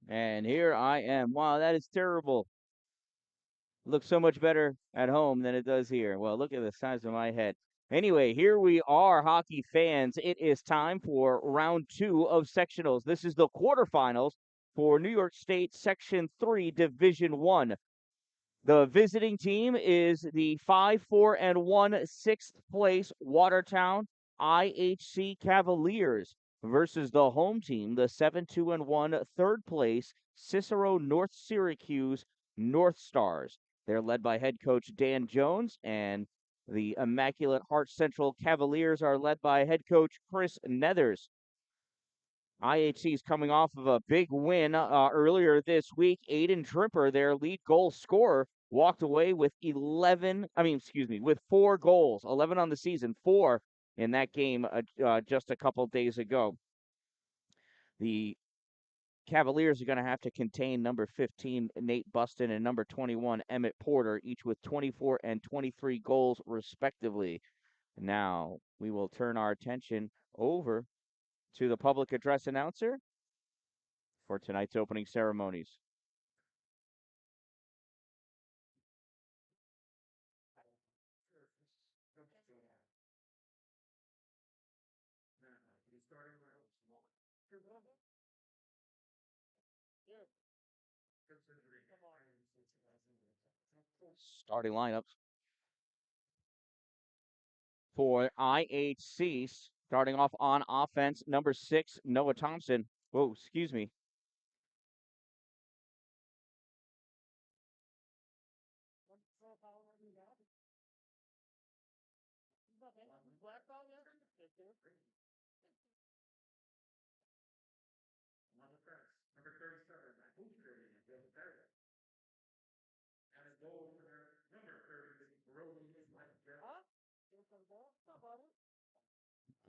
And here I am. Wow, that is terrible. Looks so much better at home than it does here. Well, look at the size of my head. Anyway, here we are, hockey fans. It is time for round 2 of sectionals. This is the quarterfinals for New York State Section 3 Division 1. The visiting team is the 5-4-1 sixth place Watertown IHC Cavaliers versus the home team, the 7-2-1 third place Cicero North Syracuse Northstars. They're led by head coach Dan Jones, and the Immaculate Heart Central Cavaliers are led by head coach Chris Nethers. IHC is coming off of a big win earlier this week. Aiden Trimper, their lead goal scorer, walked away with with 4 goals, 11 on the season, 4 in that game just a couple days ago. The Cavaliers are going to have to contain number 15, Nate Buston, and number 21, Emmett Porter, each with 24 and 23 goals, respectively. Now, we will turn our attention over to the public address announcer for tonight's opening ceremonies. Starting lineups for IHC. Starting off on offense, number 6, Noah Thompson. Whoa, excuse me.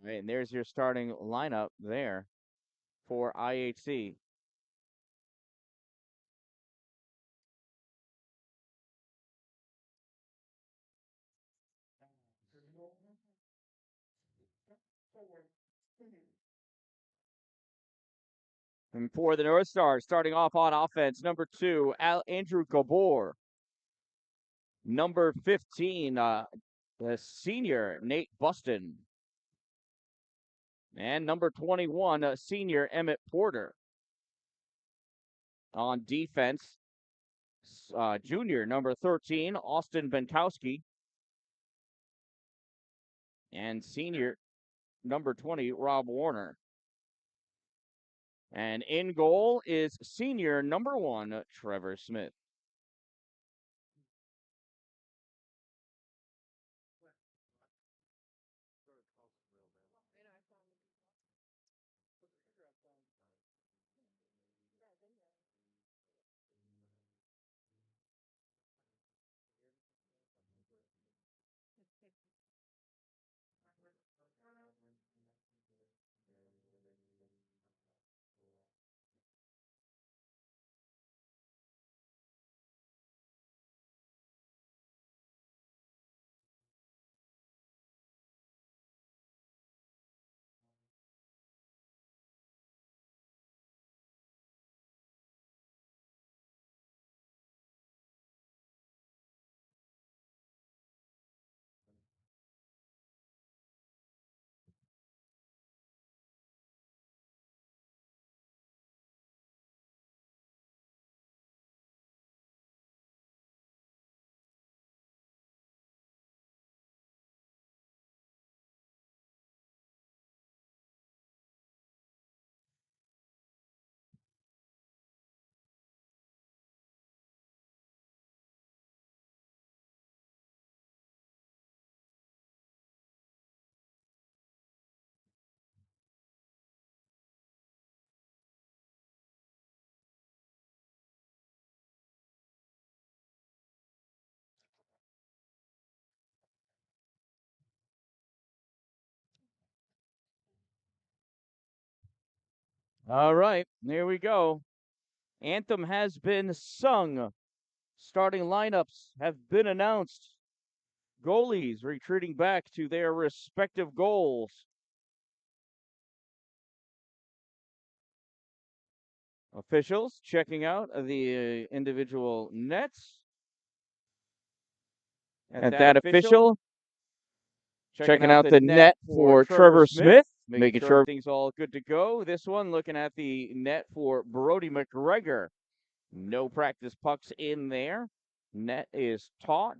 All right, and there's your starting lineup there for IHC. And for the Northstars, starting off on offense, number 2, Andrew Gabor. Number 15, the senior, Nate Buston. And number 21, senior, Emmett Porter. On defense, junior, number 13, Austin Benkowski. And senior, number 20, Rob Warner. And in goal is senior, number 1, Trevor Smith. All right, here we go. Anthem has been sung. Starting lineups have been announced. Goalies retreating back to their respective goals. Officials checking out the individual nets. At that official, checking out the net for Trevor Smith, making sure everything's all good to go. This one looking at the net for Brody McGregor. No practice pucks in there. Net is taut.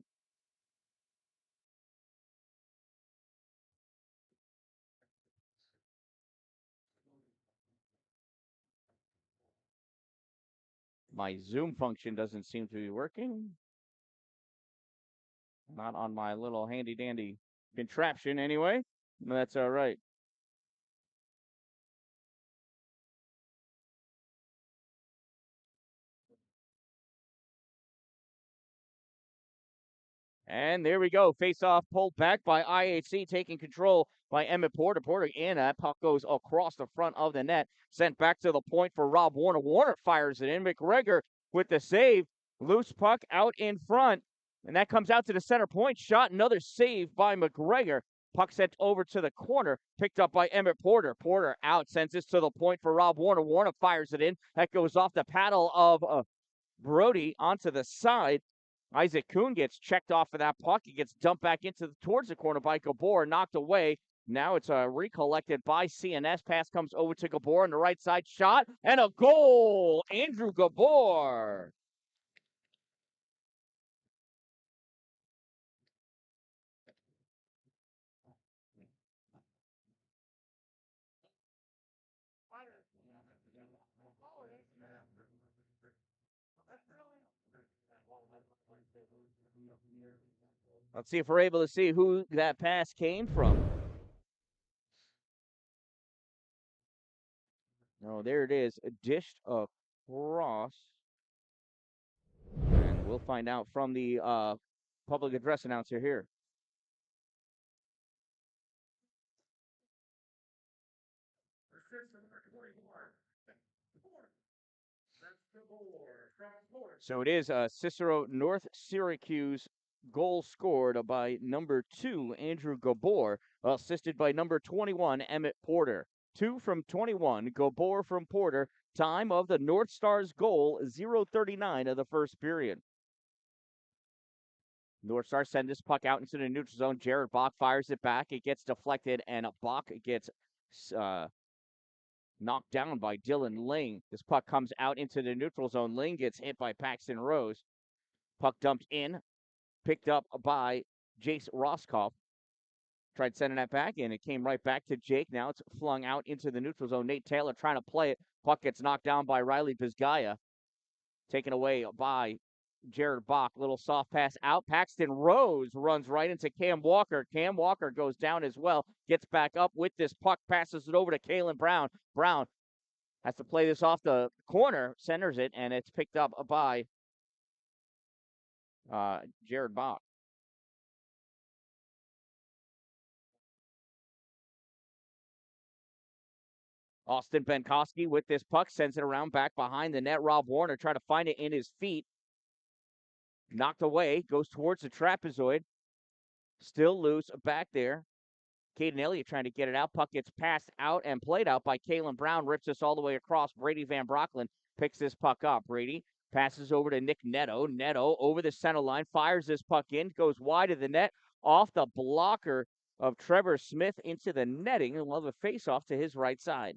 My Zoom function doesn't seem to be working. Not on my little handy dandy contraption anyway. That's all right. And there we go. Face off pulled back by IHC, taking control by Emmett Porter. Porter in. That puck goes across the front of the net. Sent back to the point for Rob Warner. Warner fires it in. McGregor with the save. Loose puck out in front. And that comes out to the center point. Shot. Another save by McGregor. Puck sent over to the corner. Picked up by Emmett Porter. Porter out. Sends this to the point for Rob Warner. Warner fires it in. That goes off the paddle of Brody onto the side. Isaac Kuhn gets checked off of that puck. He gets dumped back towards the corner by Gabor, knocked away. Now it's recollected by CNS. Pass comes over to Gabor on the right side. Shot and a goal. Andrew Gabor. Let's see if we're able to see who that pass came from. Oh, there it is, dished across. And we'll find out from the public address announcer here. So it is Cicero North Syracuse goal scored by number 2, Andrew Gabor, assisted by number 21, Emmett Porter. 2 from 21, Gabor from Porter. Time of the Northstars goal, 0:39 of the first period. Northstars send this puck out into the neutral zone. Jared Bach fires it back. It gets deflected, and Bach gets knocked down by Dylan Ling. This puck comes out into the neutral zone. Ling gets hit by Paxton Rose. Puck dumped in, picked up by Jace Roscoff. Tried sending that back in. It came right back to Jake. Now it's flung out into the neutral zone. Nate Taylor trying to play it. Puck gets knocked down by Riley Bizgaya. Taken away by Jared Bach. Little soft pass out. Paxton Rose runs right into Cam Walker. Cam Walker goes down as well. Gets back up with this puck. Passes it over to Kalen Brown. Brown has to play this off the corner. Centers it, and it's picked up by Jared Bach. Austin Benkoski with this puck, sends it around back behind the net. Rob Warner trying to find it in his feet. Knocked away, goes towards the trapezoid. Still loose back there. Caden Elliott trying to get it out. Puck gets passed out and played out by Kalen Brown. Rips this all the way across. Brady Van Brocklin picks this puck up. Brady passes over to Nick Neto. Neto over the center line, fires this puck in, goes wide of the net, off the blocker of Trevor Smith into the netting, and we'll have a face-off to his right side.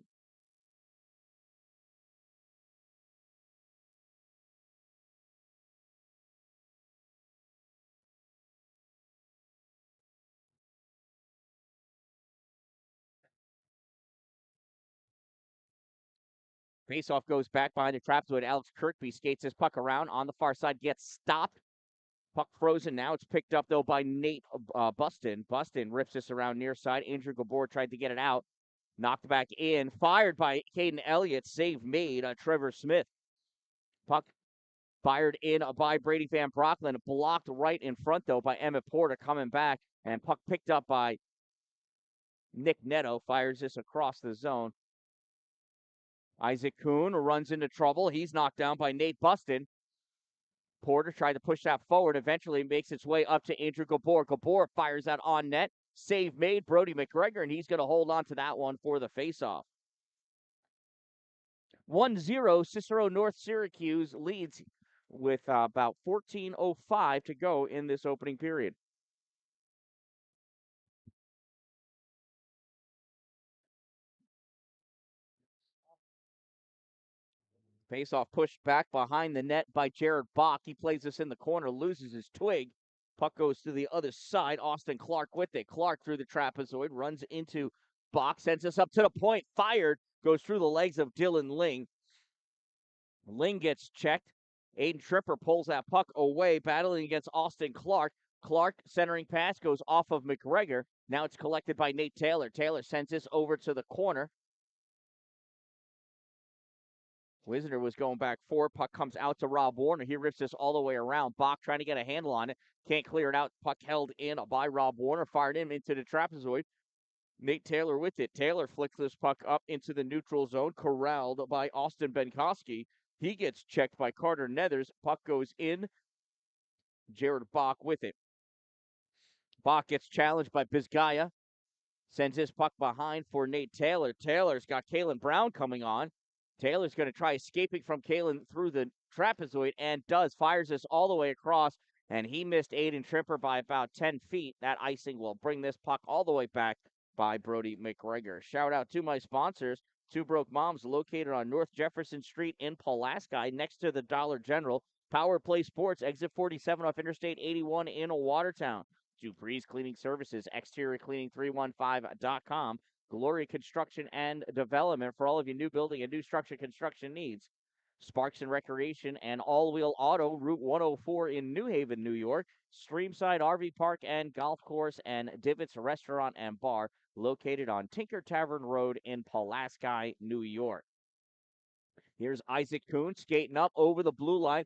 Faceoff goes back behind the trapezoid. Alex Kirkby skates his puck around on the far side, gets stopped. Puck frozen. Now it's picked up, though, by Nate Buston. Buston rips this around near side. Andrew Gabor tried to get it out. Knocked back in. Fired by Caden Elliott. Save made. Trevor Smith. Puck fired in by Brady Van Brocklin. Blocked right in front, though, by Emmett Porter coming back. And puck picked up by Nick Neto. Fires this across the zone. Isaac Kuhn runs into trouble. He's knocked down by Nate Buston. Porter tried to push that forward. Eventually makes its way up to Andrew Gabor. Gabor fires that on net. Save made, Brody McGregor, and he's going to hold on to that one for the faceoff. 1-0, Cicero North Syracuse leads with about 14:05 to go in this opening period. Face-off pushed back behind the net by Jared Bach. He plays this in the corner, loses his twig. Puck goes to the other side. Austin Clark with it. Clark through the trapezoid, runs into Bach, sends us up to the point, fired, goes through the legs of Dylan Ling. Ling gets checked. Aiden Tripper pulls that puck away, battling against Austin Clark. Clark centering pass goes off of McGregor. Now it's collected by Nate Taylor. Taylor sends this over to the corner. Wisner was going back forward. Puck comes out to Rob Warner. He rips this all the way around. Bach trying to get a handle on it. Can't clear it out. Puck held in by Rob Warner. Fired in into the trapezoid. Nate Taylor with it. Taylor flicks this puck up into the neutral zone. Corralled by Austin Benkoski. He gets checked by Carter Nethers. Puck goes in. Jared Bach with it. Bach gets challenged by Bizgaya. Sends his puck behind for Nate Taylor. Taylor's got Kalen Brown coming on. Taylor's going to try escaping from Kalen through the trapezoid and does. Fires this all the way across, and he missed Aiden Tripper by about 10 feet. That icing will bring this puck all the way back by Brody McGregor. Shout out to my sponsors, Two Broke Moms, located on North Jefferson Street in Pulaski, next to the Dollar General. Power Play Sports, exit 47 off Interstate 81 in Watertown. Dupree's Cleaning Services, exteriorcleaning315.com. Gloria Construction and Development for all of your new building and new structure construction needs. Sparks and Recreation and All Wheel Auto, Route 104 in New Haven, New York. Streamside RV Park and Golf Course and Divots Restaurant and Bar, located on Tinker Tavern Road in Pulaski, New York. Here's Isaac Kuhn skating up over the blue line.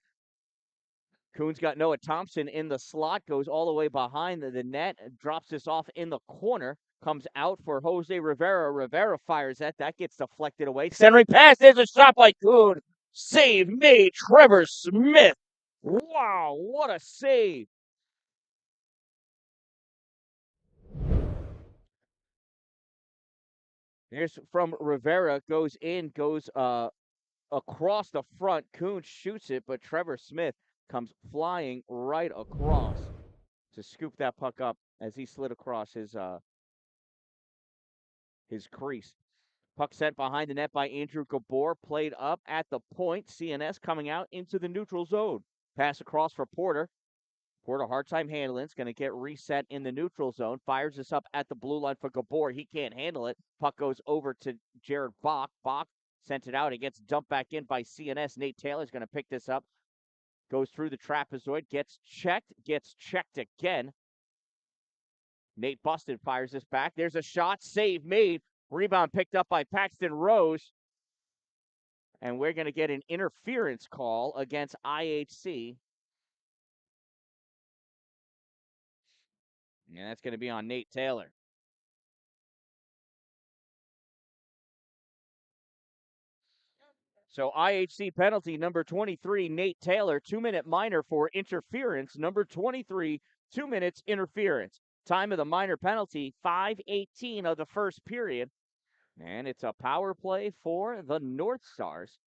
Kuhn's got Noah Thompson in the slot, goes all the way behind the net, drops this off in the corner, comes out for Jose Rivera. Rivera fires that. That gets deflected away. Centering pass. There's a shot by Kuhn. Save made. Trevor Smith. Wow, what a save. Here's from Rivera. Goes in, goes across the front. Kuhn shoots it, but Trevor Smith comes flying right across to scoop that puck up as he slid across his crease. Puck sent behind the net by Andrew Gabor, played up at the point. CNS coming out into the neutral zone. Pass across for Porter. Porter, hard time handling. It's going to get reset in the neutral zone. Fires this up at the blue line for Gabor. He can't handle it. Puck goes over to Jared Bach. Bach sent it out. It gets dumped back in by CNS. Nate Taylor's going to pick this up. Goes through the trapezoid. Gets checked again. Nate Busted fires this back. There's a shot. Save made. Rebound picked up by Paxton Rose. And we're going to get an interference call against IHC. And that's going to be on Nate Taylor. So IHC penalty number 23, Nate Taylor, 2-minute minor for interference. Number 23, 2 minutes interference. Time of the minor penalty, 5:18 of the first period. And it's a power play for the Northstars.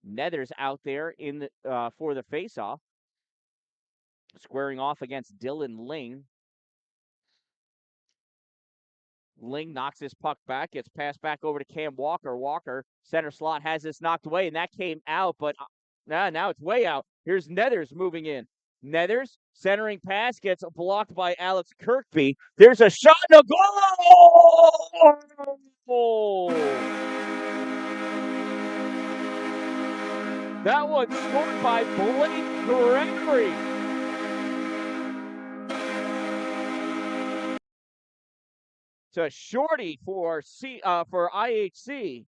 Nethers out there in the, for the faceoff, squaring off against Dylan Ling. Ling knocks his puck back, gets passed back over to Cam Walker. Walker, center slot, has this knocked away, and that came out, but now it's way out. Here's Nethers moving in. Nethers, centering pass, gets blocked by Alex Kirkby. There's a shot and a goal! That one scored by Blake Gregory. It's a shorty for IHC.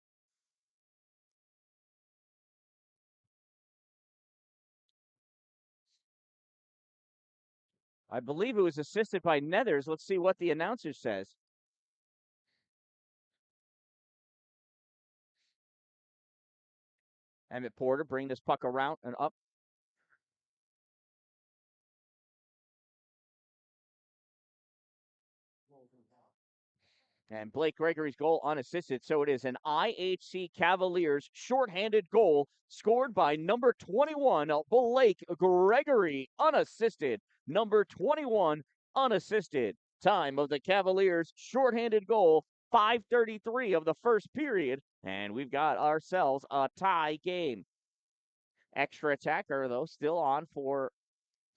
I believe it was assisted by Nethers. Let's see what the announcer says. Emmett Porter bring this puck around and up. And Blake Gregory's goal unassisted, so it is an IHC Cavaliers shorthanded goal scored by number 21, Blake Gregory, unassisted. Number 21, unassisted. Time of the Cavaliers shorthanded goal, 5:33 of the first period, and we've got ourselves a tie game. Extra attacker, though, still on for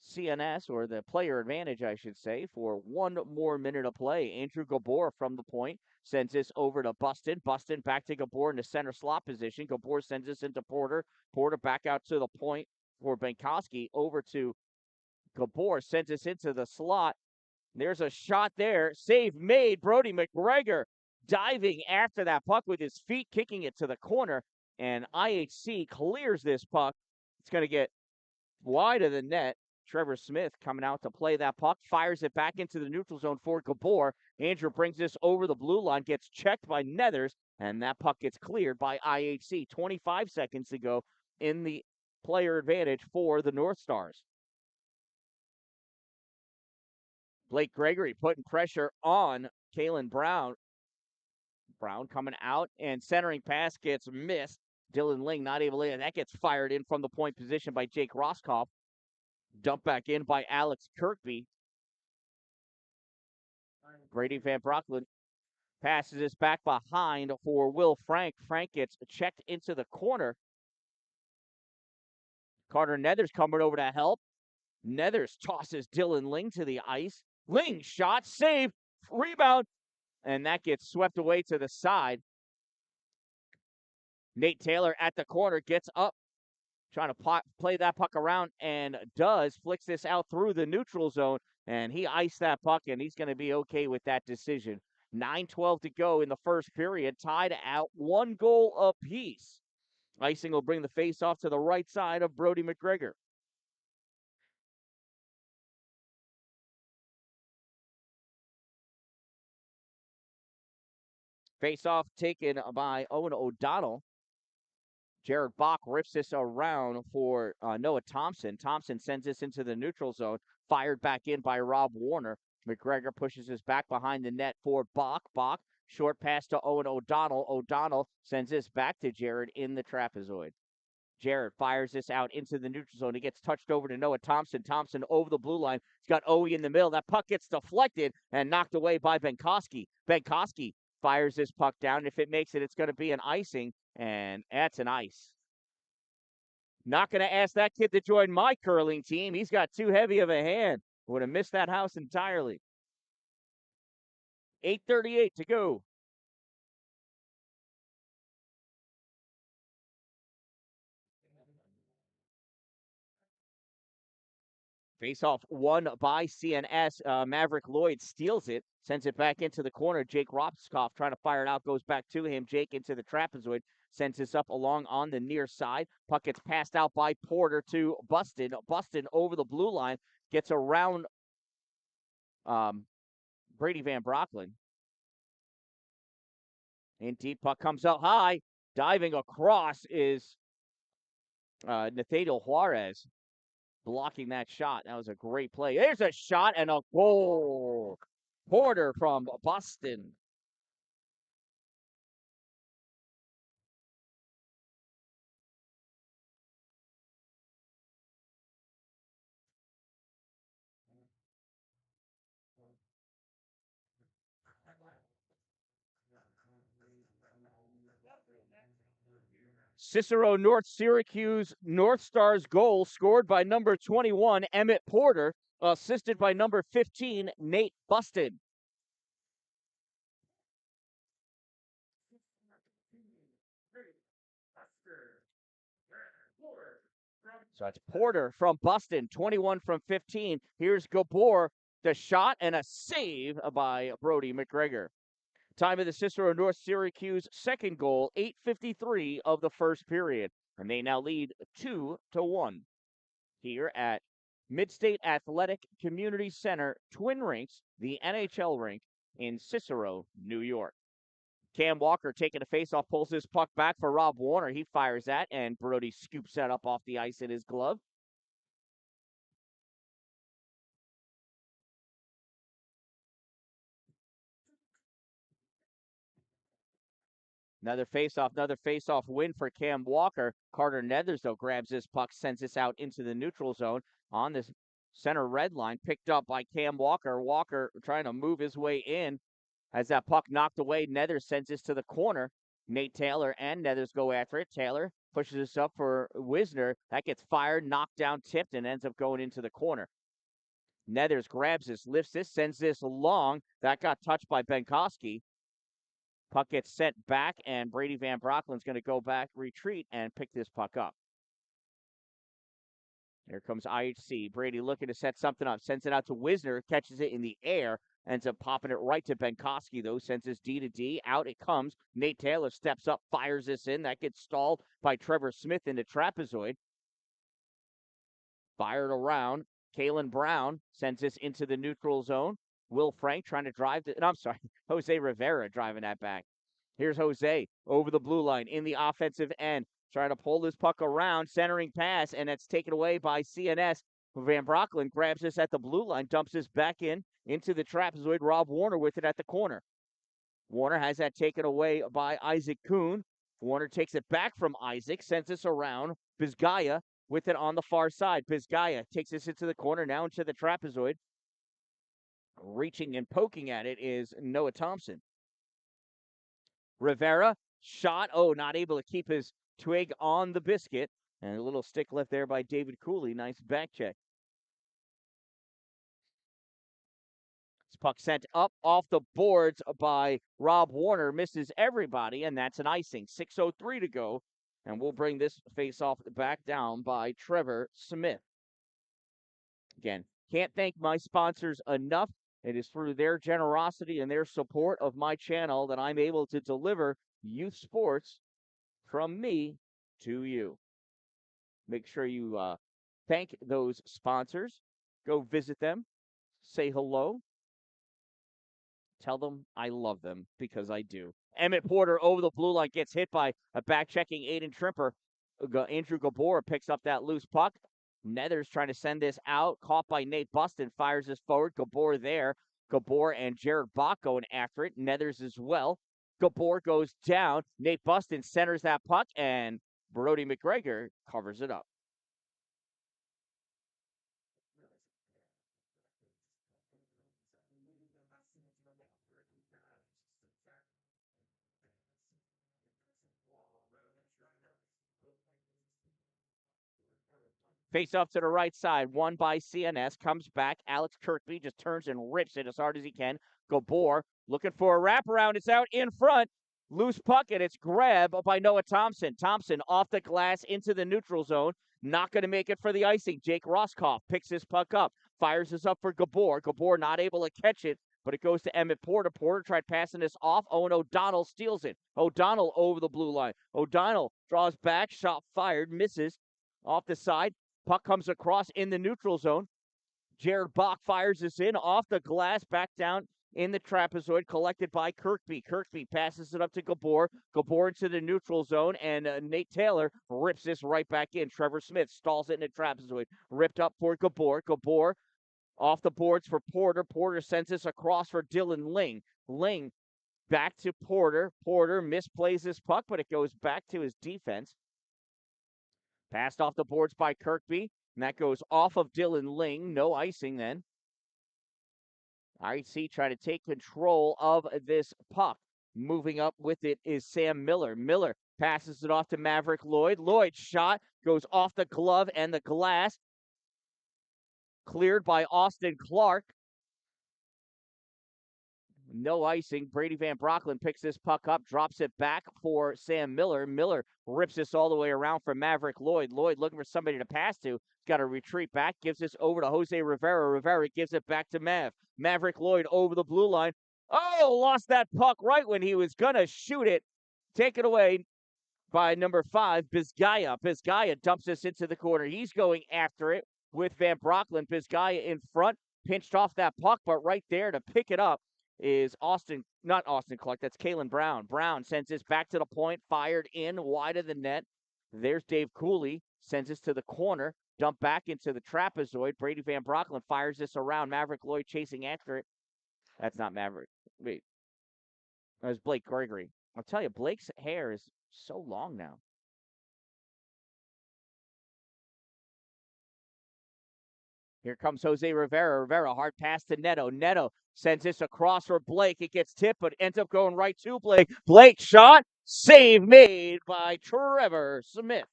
CNS, or the player advantage, I should say, for one more minute of play. Andrew Gabor from the point sends this over to Buston. Buston back to Gabor in the center slot position. Gabor sends this into Porter. Porter back out to the point for Benkoski. Over to Gabor, sends this into the slot. There's a shot there. Save made. Brody McGregor diving after that puck with his feet, kicking it to the corner. And IHC clears this puck. It's going to get wide of the net. Trevor Smith coming out to play that puck, fires it back into the neutral zone for Gabor. Andrew brings this over the blue line, gets checked by Nethers, and that puck gets cleared by IHC. 25 seconds to go in the player advantage for the Northstars. Blake Gregory putting pressure on Kalen Brown. Brown coming out, and centering pass gets missed. Dylan Ling not able to, that gets fired in from the point position by Jake Roscoff. Dumped back in by Alex Kirkby. Brady Van Brocklin passes this back behind for Will Frank. Frank gets checked into the corner. Carter Nethers coming over to help. Nethers tosses Dylan Ling to the ice. Ling shot, save, rebound, and that gets swept away to the side. Nate Taylor at the corner gets up, trying to play that puck around, and does. Flicks this out through the neutral zone, and he iced that puck, and he's going to be okay with that decision. 9:12 to go in the first period, tied at 1 goal apiece. Icing will bring the face-off to the right side of Brody McGregor. Face-off taken by Owen O'Donnell. Jared Bach rips this around for Noah Thompson. Thompson sends this into the neutral zone, fired back in by Rob Warner. McGregor pushes this back behind the net for Bach. Bach, short pass to Owen O'Donnell. O'Donnell sends this back to Jared in the trapezoid. Jared fires this out into the neutral zone. He gets touched over to Noah Thompson. Thompson over the blue line. He's got Owe in the middle. That puck gets deflected and knocked away by Benkoski. Benkoski fires this puck down. If it makes it, it's going to be an icing, and that's an ice. Not going to ask that kid to join my curling team. He's got too heavy of a hand. Would have missed that house entirely. 8:38 to go. Face-off won by CNS. Maverick Lloyd steals it, sends it back into the corner. Jake Ropskoff trying to fire it out, goes back to him. Jake into the trapezoid, sends this up along on the near side. Puck gets passed out by Porter to Buston. Buston over the blue line, gets around Brady Van Brocklin. And deep puck comes out high. Diving across is Nathaniel Juarez, blocking that shot. That was a great play. There's a shot and a goal. Porter from Boston. Cicero North Syracuse Northstars goal scored by number 21, Emmett Porter, assisted by number 15, Nate Buston. So it's Porter from Buston, 21 from 15. Here's Gabor, the shot and a save by Brody McGregor. Time of the Cicero North Syracuse second goal, 8:53 of the first period. And they now lead 2-1 here at Midstate Athletic Community Center Twin Rinks, the NHL rink in Cicero, New York. Cam Walker taking a face-off, pulls his puck back for Rob Warner. He fires that, and Brody scoops that up off the ice in his glove. Another face-off win for Cam Walker. Carter Nethers, though, grabs this puck, sends this out into the neutral zone on this center red line, picked up by Cam Walker. Walker trying to move his way in. As that puck knocked away, Nethers sends this to the corner. Nate Taylor and Nethers go after it. Taylor pushes this up for Wisner. That gets fired, knocked down, tipped, and ends up going into the corner. Nethers grabs this, lifts this, sends this long. That got touched by Benkoski. Puck gets sent back, and Brady Van Brocklin's going to go back, retreat, and pick this puck up. Here comes IHC. Brady looking to set something up. Sends it out to Wisner. Catches it in the air. Ends up popping it right to Benkoski, though. Sends this D to D. Out it comes. Nate Taylor steps up, fires this in. That gets stalled by Trevor Smith into trapezoid. Fired around. Kalen Brown sends this into the neutral zone. Will Frank trying to drive the... I'm sorry. Jose Rivera driving that back. Here's Jose over the blue line in the offensive end. Trying to pull this puck around, centering pass, and it's taken away by CNS. Van Brocklin grabs this at the blue line, dumps this back into the trapezoid. Rob Warner with it at the corner. Warner has that taken away by Isaac Kuhn. Warner takes it back from Isaac, sends this around. Bizgaya with it on the far side. Bizgaya takes this into the corner, now into the trapezoid. Reaching and poking at it is Noah Thompson. Rivera, shot. Oh, not able to keep his twig on the biscuit. And a little stick left there by David Cooley. Nice back check. This puck sent up off the boards by Rob Warner. Misses everybody, and that's an icing. 6:03 to go. And we'll bring this face-off back down by Trevor Smith. Again, can't thank my sponsors enough. It is through their generosity and their support of my channel that I'm able to deliver youth sports from me to you. Make sure you thank those sponsors. Go visit them. Say hello. Tell them I love them, because I do. Emmett Porter over the blue line gets hit by a back-checking Aiden Trimper. Andrew Gabor picks up that loose puck. Nethers trying to send this out. Caught by Nate Buston. Fires this forward. Gabor there. Gabor and Jared Bach going after it. Nethers as well. Gabor goes down. Nate Buston centers that puck, and Brody McGregor covers it up. Face off to the right side, won by CNS, comes back. Alex Kirkby just turns and rips it as hard as he can. Gabor looking for a wraparound. It's out in front. Loose puck, and it's grabbed by Noah Thompson. Thompson off the glass into the neutral zone. Not going to make it for the icing. Jake Roscoff picks this puck up, fires this up for Gabor. Gabor not able to catch it, but it goes to Emmett Porter. Porter tried passing this off. Owen O'Donnell steals it. O'Donnell over the blue line. O'Donnell draws back, shot fired, misses off the side. Puck comes across in the neutral zone. Jared Bach fires this in off the glass, back down in the trapezoid, collected by Kirkby. Kirkby passes it up to Gabor. Gabor into the neutral zone, and Nate Taylor rips this right back in. Trevor Smith stalls it in the trapezoid. Ripped up for Gabor. Gabor off the boards for Porter. Porter sends this across for Dylan Ling. Ling back to Porter. Porter misplays this puck, but it goes back to his defense. Passed off the boards by Kirkby, and that goes off of Dylan Ling. No icing then. IHC trying to take control of this puck. Moving up with it is Sam Miller. Miller passes it off to Maverick Lloyd. Lloyd's shot goes off the glove and the glass. Cleared by Austin Clark. No icing. Brady Van Brocklin picks this puck up, drops it back for Sam Miller. Miller rips this all the way around for Maverick Lloyd. Lloyd looking for somebody to pass to. Got to retreat back. Gives this over to Jose Rivera. Rivera gives it back to Mav. Maverick Lloyd over the blue line. Oh, lost that puck right when he was going to shoot it. Taken away by number 5, Bizgaya. Bizgaya dumps this into the corner. He's going after it with Van Brocklin. Bizgaya in front. Pinched off that puck, but right there to pick it up is not Austin Clark, that's Kalen Brown. Brown sends this back to the point, fired in, wide of the net. There's Dave Cooley, sends this to the corner, dump back into the trapezoid. Brady Van Brocklin fires this around. Maverick Lloyd chasing after it. That's not Maverick. Wait. That was Blake Gregory. I'll tell you, Blake's hair is so long now. Here comes Jose Rivera. Rivera, hard pass to Neto. Neto sends this across for Blake. It gets tipped, but ends up going right to Blake. Blake shot. Save made by Trevor Smith.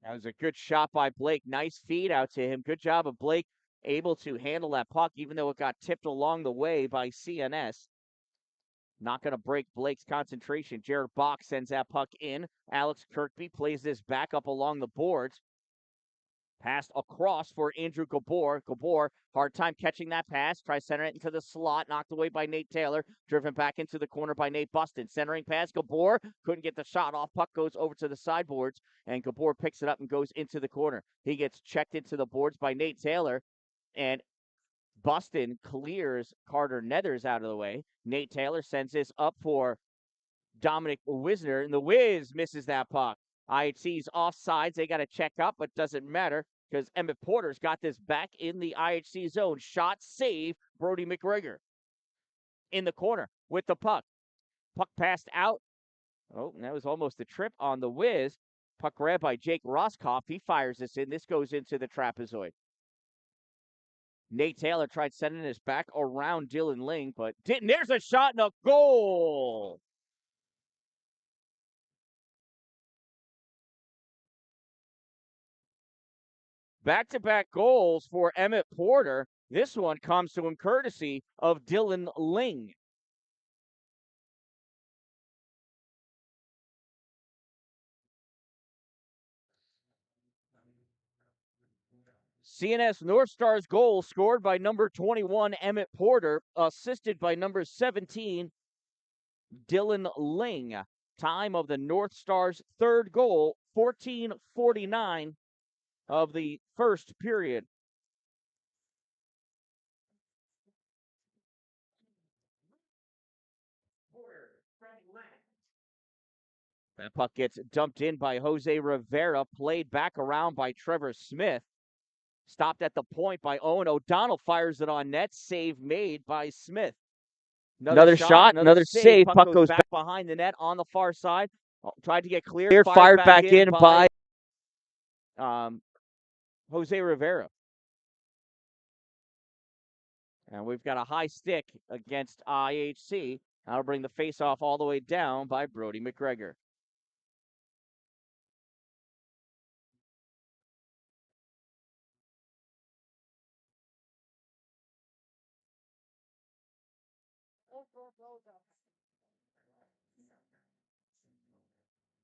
That was a good shot by Blake. Nice feed out to him. Good job of Blake able to handle that puck, even though it got tipped along the way by CNS. Not going to break Blake's concentration. Jared Bach sends that puck in. Alex Kirkby plays this back up along the boards. Passed across for Andrew Gabor. Gabor, hard time catching that pass. Tries centering it into the slot. Knocked away by Nate Taylor. Driven back into the corner by Nate Buston. Centering pass. Gabor couldn't get the shot off. Puck goes over to the sideboards, and Gabor picks it up and goes into the corner. He gets checked into the boards by Nate Taylor, and Buston clears Carter Nethers out of the way. Nate Taylor sends this up for Dominic Wisner, and the Wiz misses that puck. IHC's offsides. They got to check up, but doesn't matter because Emmett Porter's got this back in the IHC zone. Shot, save, Brody McGregor in the corner with the puck. Puck passed out. Oh, that was almost a trip on the Wiz. Puck grabbed by Jake Roscoff. He fires this in. This goes into the trapezoid. Nate Taylor tried sending this back around Dylan Ling, but didn't. There's a shot and a goal. Back-to-back goals for Emmett Porter. This one comes to him courtesy of Dylan Ling. CNS Northstars goal scored by number 21, Emmett Porter, assisted by number 17, Dylan Ling. Time of the Northstars' third goal, 14:49 of the first period. That puck gets dumped in by Jose Rivera, played back around by Trevor Smith. Stopped at the point by Owen O'Donnell, fires it on net. Save made by Smith. Another shot, another save. Puck goes back behind the net on the far side. Tried to get clear. Fired back in by Jose Rivera. And we've got a high stick against IHC. That'll bring the face-off all the way down by Brody McGregor.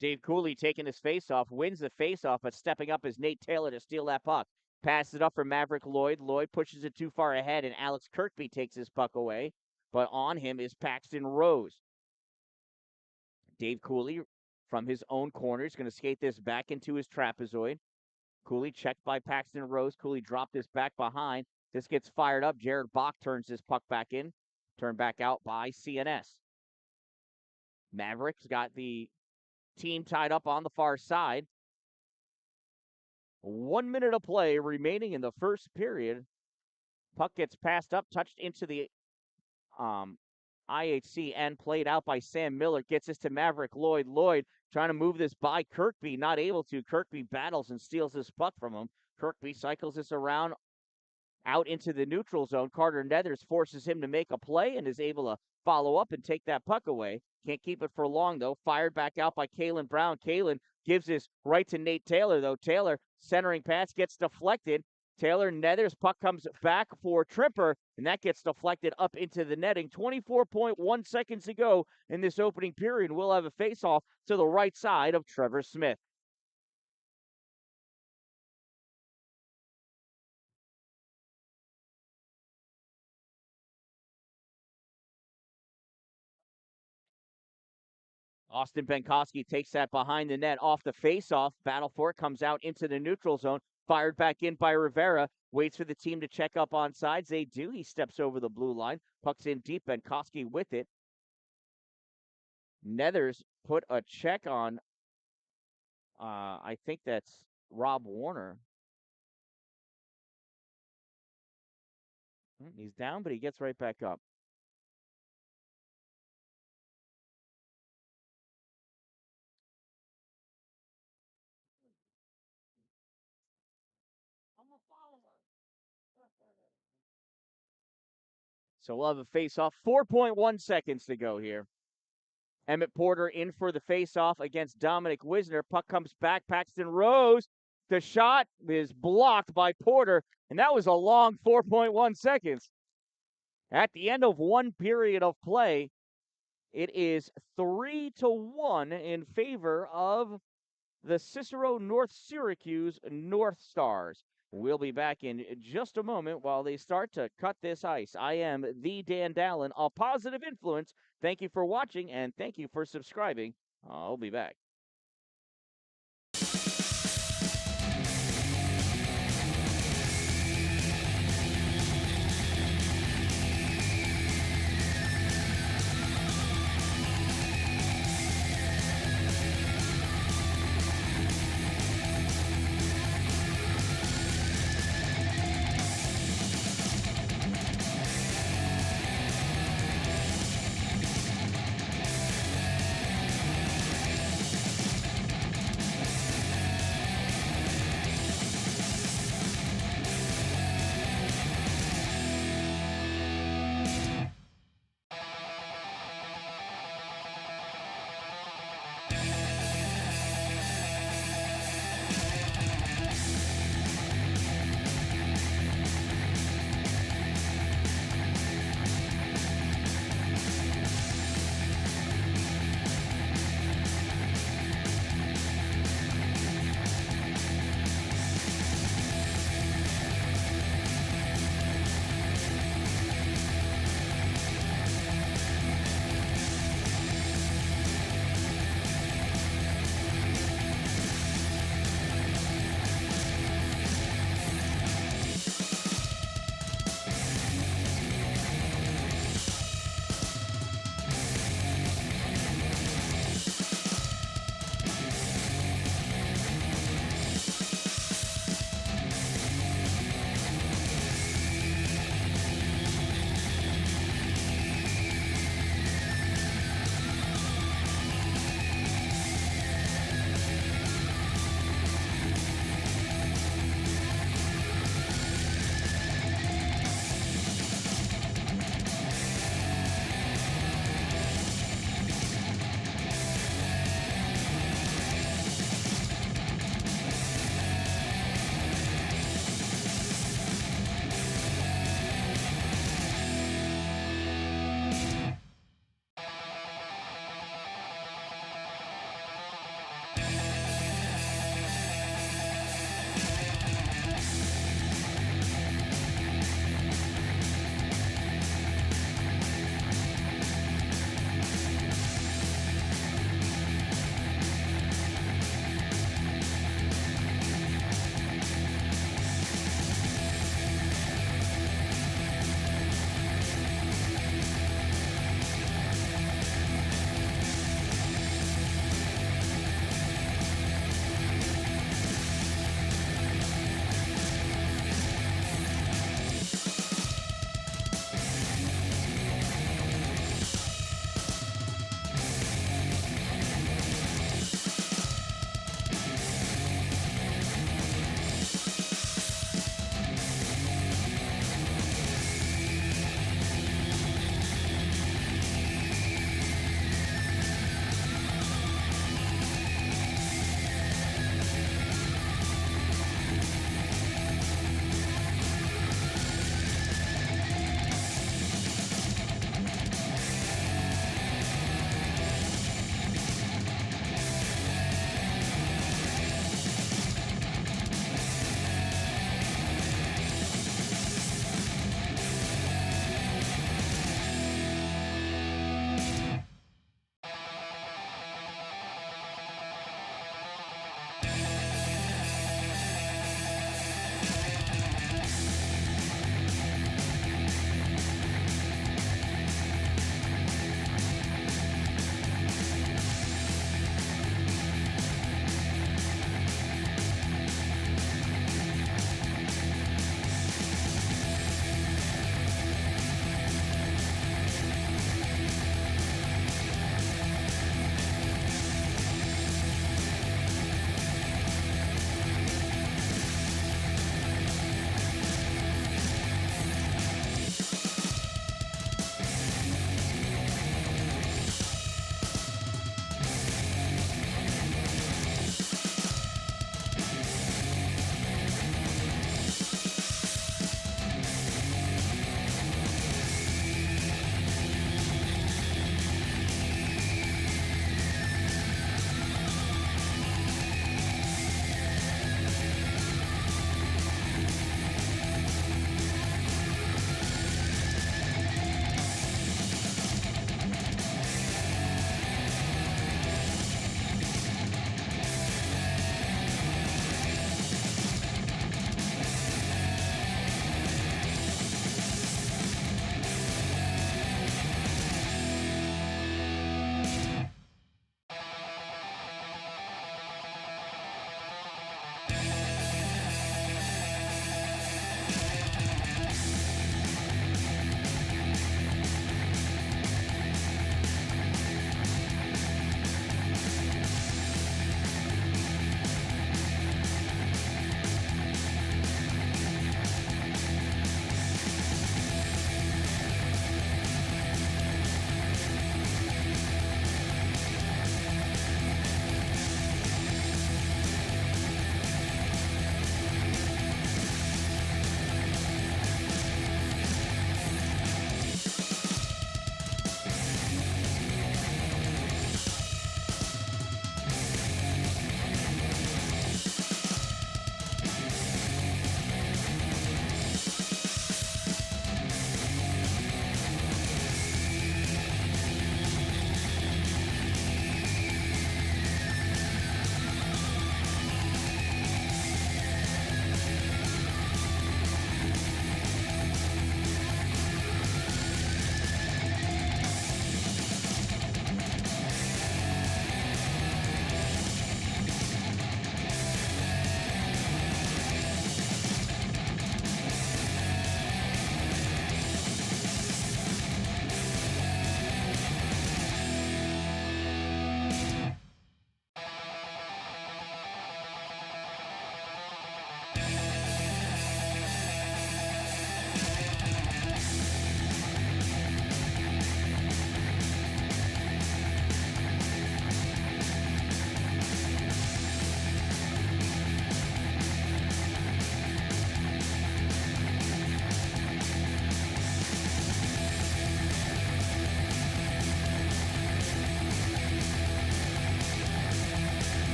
Dave Cooley taking his face-off, wins the face-off, but stepping up is Nate Taylor to steal that puck. Passes it up for Maverick Lloyd. Lloyd pushes it too far ahead, and Alex Kirkby takes his puck away. But on him is Paxton Rose. Dave Cooley, from his own corner, is going to skate this back into his trapezoid. Cooley checked by Paxton Rose. Cooley dropped this back behind. This gets fired up. Jared Bach turns this puck back in. Turned back out by CNS. Mavericks got the team tied up on the far side. 1 minute of play remaining in the first period. Puck gets passed up, touched into the IHC and played out by Sam Miller. Gets this to Maverick Lloyd. Lloyd trying to move this by Kirkby, not able to. Kirkby battles and steals this puck from him. Kirkby cycles this around out into the neutral zone. Carter Nethers forces him to make a play and is able to follow up and take that puck away. Can't keep it for long, though. Fired back out by Kalen Brown. Kalen gives this right to Nate Taylor, though. Taylor, centering pass, gets deflected. Taylor Nethers, puck comes back for Tripper, and that gets deflected up into the netting. 24.1 seconds to go in this opening period. We'll have a face-off to the right side of Trevor Smith. Austin Benkoski takes that behind the net off the faceoff. Battle for it, comes out into the neutral zone. Fired back in by Rivera. Waits for the team to check up on sides. They do. He steps over the blue line. Puck's in deep. Benkoski with it. Nethers put a check on, I think that's Rob Warner. He's down, but he gets right back up. So we'll have a face-off. 4.1 seconds to go here. Emmett Porter in for the face-off against Dominic Wisner. Puck comes back. Paxton Rose. The shot is blocked by Porter, and that was a long 4.1 seconds. At the end of one period of play, it is 3-1 in favor of the Cicero North Syracuse Northstars. We'll be back in just a moment while they start to cut this ice. I am the Dan-Dalin, a positive influence. Thank you for watching, and thank you for subscribing. I'll be back.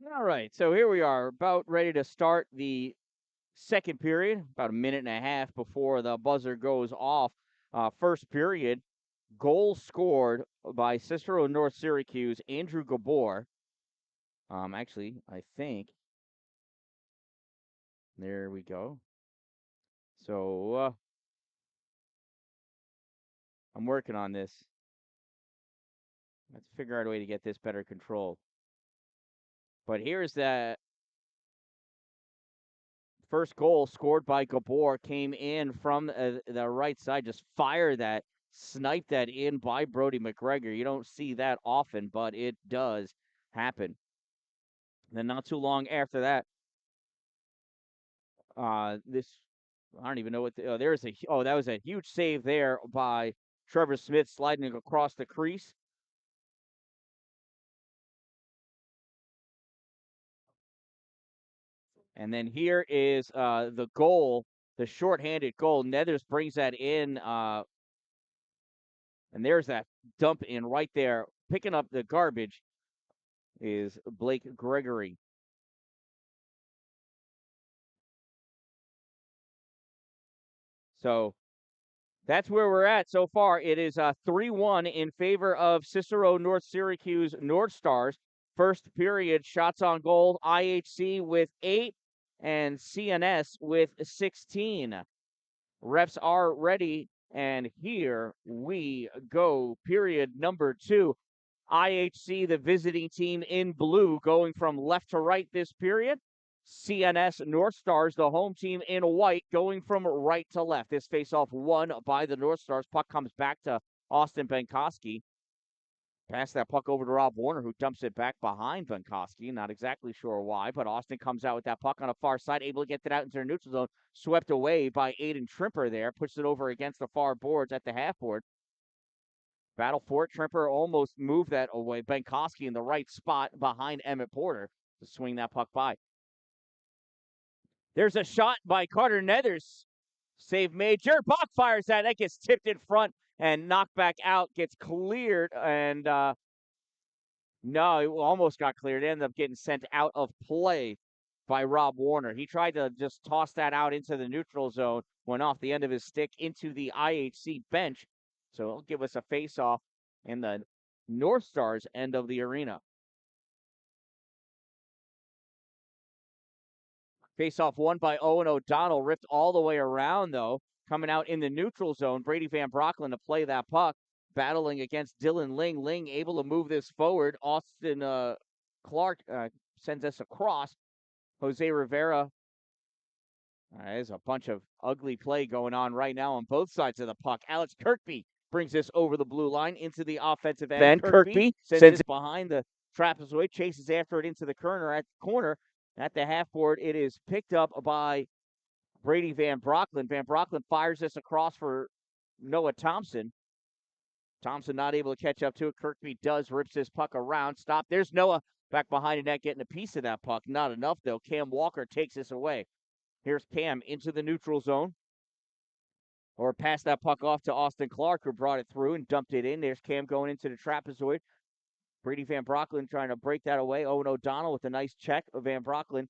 All right, so here we are, about ready to start the second period, about a minute and a half before the buzzer goes off. First period, goal scored by Cicero North Syracuse, Andrew Gabor. Actually, I think there we go. So I'm working on this. Let's figure out a way to get this better controlled. But here's that first goal scored by Gabor, came in from the right side, just fired that, sniped that in by Brody McGregor. You don't see that often, but it does happen. And then not too long after that, this I don't even know what there's a that was a huge save there by Trevor Smith sliding across the crease. And then here is the goal, the shorthanded goal. Nethers brings that in, and there's that dump in right there. Picking up the garbage is Blake Gregory. So that's where we're at so far. It is 3-1 in favor of Cicero North Syracuse Northstars. First period, shots on goal, IHC with 8 and CNS with 16. Refs are ready, and here we go. Period number 2. IHC, the visiting team in blue, going from left to right this period. CNS Northstars, the home team in white, going from right to left. This faceoff won by the Northstars. Puck comes back to Austin Benkoski. Pass that puck over to Rob Warner, who dumps it back behind Benkoski. Not exactly sure why, but Austin comes out with that puck on the far side, able to get it out into the neutral zone. Swept away by Aiden Trimper there. Puts it over against the far boards at the half board. Battle for it. Trimper almost moved that away. Benkoski in the right spot behind Emmett Porter to swing that puck by. There's a shot by Carter Nethers. Save made. Jared Bach fires that. That gets tipped in front and knocked back out. Gets cleared. And no, it almost got cleared. It ended up getting sent out of play by Rob Warner. He tried to just toss that out into the neutral zone. Went off the end of his stick into the IHC bench. So it'll give us a face-off in the Northstars end of the arena. Face-off won by Owen O'Donnell. Ripped all the way around, though. Coming out in the neutral zone. Brady Van Brocklin to play that puck. Battling against Dylan Ling. Ling able to move this forward. Austin Clark sends us across. Jose Rivera. There's a bunch of ugly play going on right now on both sides of the puck. Alex Kirkby brings this over the blue line into the offensive end. Kirkby sends it behind the trapezoid, chases after it into the corner at the half board. It is picked up by Brady Van Brocklin. Van Brocklin fires this across for Noah Thompson. Thompson not able to catch up to it. Kirkby does, rips this puck around. Stop. There's Noah back behind the net getting a piece of that puck. Not enough, though. Cam Walker takes this away. Here's Cam into the neutral zone. Or pass that puck off to Austin Clark, who brought it through and dumped it in. There's Cam going into the trapezoid. Brady Van Brocklin trying to break that away. Owen O'Donnell with a nice check of Van Brocklin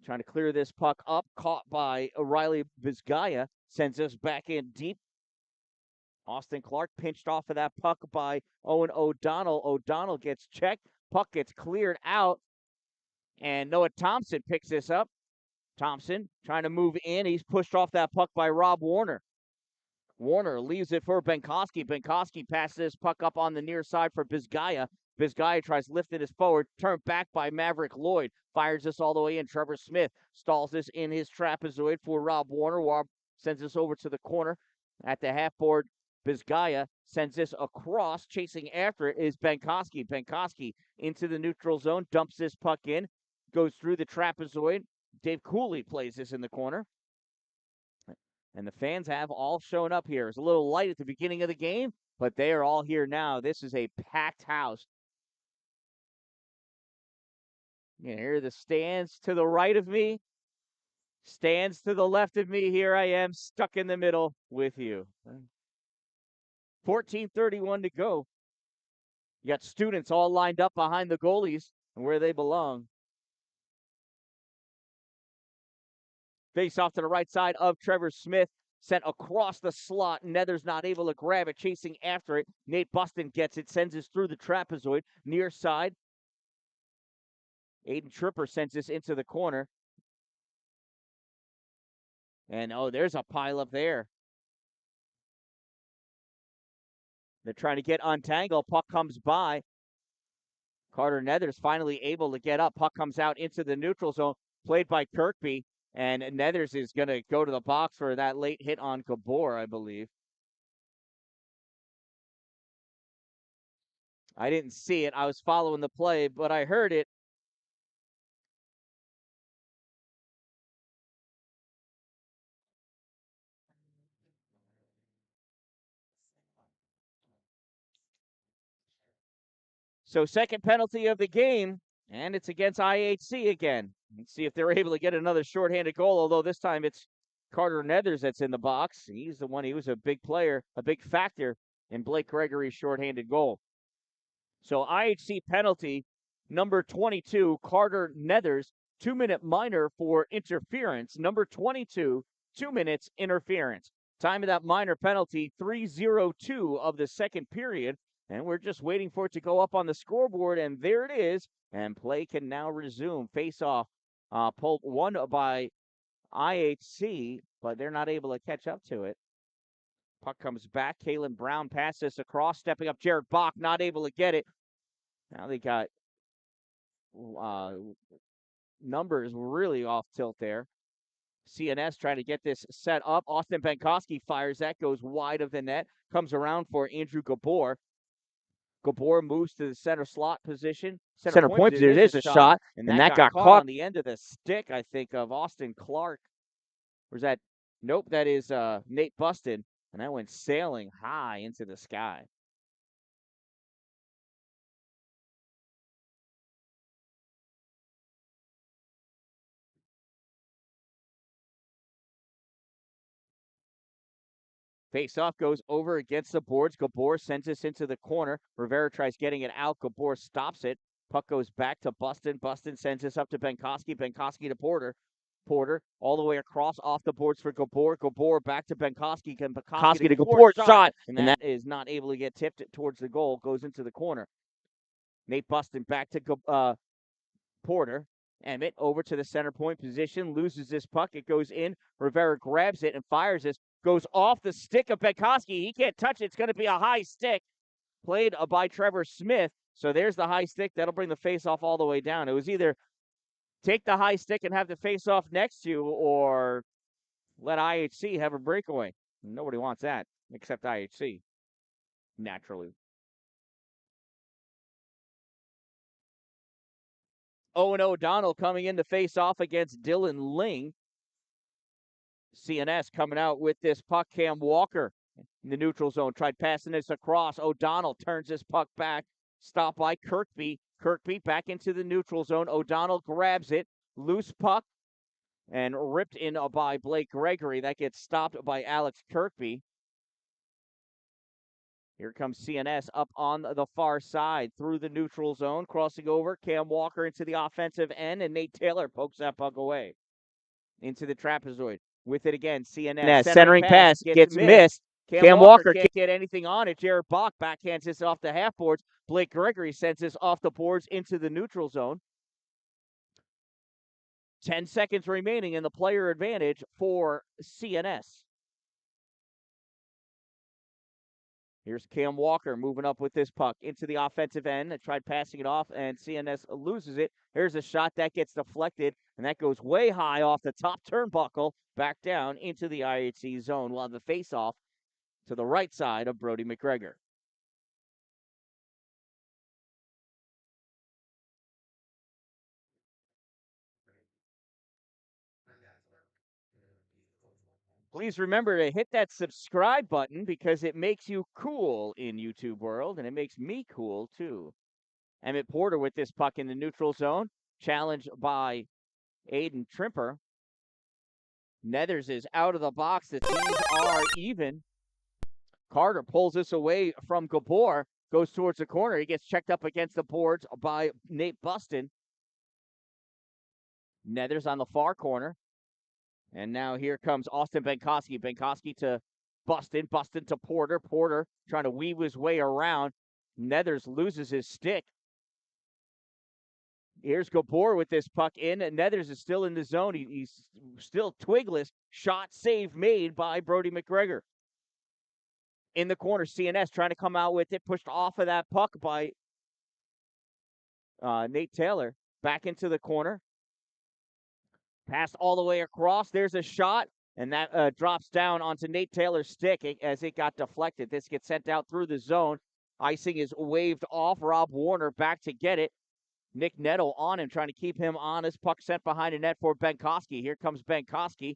trying to clear this puck up. Caught by Riley Vizgaya. Sends us back in deep. Austin Clark pinched off of that puck by Owen O'Donnell. O'Donnell gets checked. Puck gets cleared out. And Noah Thompson picks this up. Thompson trying to move in. He's pushed off that puck by Rob Warner. Warner leaves it for Benkoski. Benkoski passes this puck up on the near side for Vizgaya. Vizgaya tries lifting this forward. Turned back by Maverick Lloyd. Fires this all the way in. Trevor Smith stalls this in his trapezoid for Rob Warner. Rob sends this over to the corner at the half board. Vizgaya sends this across. Chasing after it is Benkoski. Benkoski into the neutral zone. Dumps this puck in. Goes through the trapezoid. Dave Cooley plays this in the corner. And the fans have all shown up here. It's a little light at the beginning of the game, but they are all here now. This is a packed house. You can hear the stands to the right of me, stands to the left of me. Here I am, stuck in the middle with you. 14:31 to go. You got students all lined up behind the goalies and where they belong. Face off to the right side of Trevor Smith. Sent across the slot. Nethers not able to grab it, chasing after it. Nate Buston gets it, sends this through the trapezoid. Near side. Aiden Tripper sends this into the corner. And, oh, there's a pile up there. They're trying to get untangled. Puck comes by. Carter Nethers finally able to get up. Puck comes out into the neutral zone, played by Kirkby. And Nethers is going to go to the box for that late hit on Gabor, I believe. I didn't see it. I was following the play, but I heard it. So second penalty of the game, and it's against IHC again. Let's see if they're able to get another shorthanded goal, although this time it's Carter Nethers that's in the box. He's the one, he was a big player, a big factor in Blake Gregory's shorthanded goal. So IHC penalty, number 22, Carter Nethers, 2-minute minor for interference. Number 22, 2 minutes interference. Time of that minor penalty, 3:02 of the second period. And we're just waiting for it to go up on the scoreboard, and there it is. And play can now resume. Face-off pulled one by IHC, but they're not able to catch up to it. Puck comes back. Kalen Brown passes across, stepping up. Jared Bach not able to get it. Now they got numbers really off tilt there. CNS trying to get this set up. Austin Benkoski fires that, goes wide of the net. Comes around for Andrew Gabor. Gabor moves to the center slot position. Center point position. There's a shot, and that got caught on the end of the stick, I think, of Austin Clark. Or is that? Nope, that is Nate Buston, and that went sailing high into the sky. Face-off goes over against the boards. Gabor sends this into the corner. Rivera tries getting it out. Gabor stops it. Puck goes back to Buston. Buston sends this up to Benkoski. Benkoski to Porter. Porter all the way across off the boards for Gabor. Gabor back to Benkoski. Benkoski to Gabor shot. And that is not able to get tipped towards the goal. Goes into the corner. Nate Buston back to Porter. Emmett over to the center point position, loses this puck. It goes in. Rivera grabs it and fires this. Goes off the stick of Benkoski. He can't touch it. It's going to be a high stick played by Trevor Smith. So there's the high stick. That'll bring the face-off all the way down. It was either take the high stick and have the face-off next to you, or let IHC have a breakaway. Nobody wants that except IHC, naturally. Owen O'Donnell coming in to face off against Dylan Ling. CNS coming out with this puck. Cam Walker in the neutral zone. Tried passing this across. O'Donnell turns this puck back. Stopped by Kirkby. Kirkby back into the neutral zone. O'Donnell grabs it. Loose puck. And ripped in by Blake Gregory. That gets stopped by Alex Kirkby. Here comes CNS up on the far side through the neutral zone. Crossing over. Cam Walker into the offensive end. And Nate Taylor pokes that puck away. Into the trapezoid. With it again, CNS. Centering pass gets missed. Cam Walker can't get anything on it. Jared Bach backhands this off the half boards. Blake Gregory sends this off the boards into the neutral zone. 10 seconds remaining in the player advantage for CNS. Here's Cam Walker moving up with this puck into the offensive end. I tried passing it off, and CNS loses it. Here's a shot that gets deflected, and that goes way high off the top turnbuckle, back down into the IHC zone. We'll have the face-off to the right side of Brody McGregor. Please remember to hit that subscribe button because it makes you cool in YouTube world, and it makes me cool too. Emmett Porter with this puck in the neutral zone, challenged by Aiden Trimper. Nethers is out of the box. The teams are even. Carter pulls this away from Gabor, goes towards the corner. He gets checked up against the boards by Nate Buston. Nethers on the far corner. And now here comes Austin Benkoski. Benkoski to Bustin. Bustin to Porter. Porter trying to weave his way around. Nethers loses his stick. Here's Gabor with this puck in. Nethers is still in the zone. He's still twigless. Shot save made by Brody McGregor. In the corner, CNS trying to come out with it. Pushed off of that puck by Nate Taylor. Back into the corner. Passed all the way across. There's a shot, and that drops down onto Nate Taylor's stick as it got deflected. This gets sent out through the zone. Icing is waved off. Rob Warner back to get it. Nick Netto on him, trying to keep him honest. Puck sent behind the net for Benkoski. Here comes Benkoski.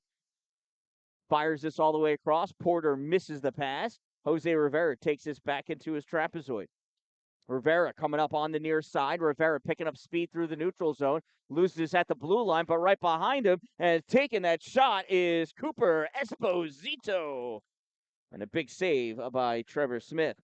Fires this all the way across. Porter misses the pass. Jose Rivera takes this back into his trapezoid. Rivera coming up on the near side. Rivera picking up speed through the neutral zone. Loses at the blue line, but right behind him and taking that shot is Cooper Esposito. And a big save by Trevor Smith.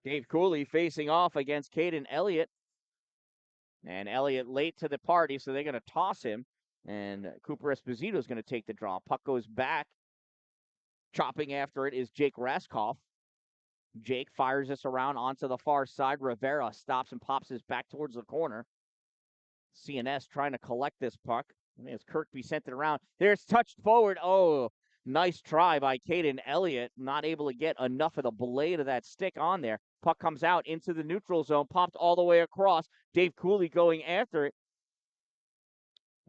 Dave Cooley facing off against Caden Elliott. And Elliott late to the party, so they're going to toss him. And Cooper Esposito is going to take the draw. Puck goes back. Chopping after it is Jake Raskoff. Jake fires this around onto the far side. Rivera stops and pops this back towards the corner. CNS trying to collect this puck. As Kirkby sent it around. There's touched forward. Oh, nice try by Caden Elliott. Not able to get enough of the blade of that stick on there. Puck comes out into the neutral zone. Popped all the way across. Dave Cooley going after it.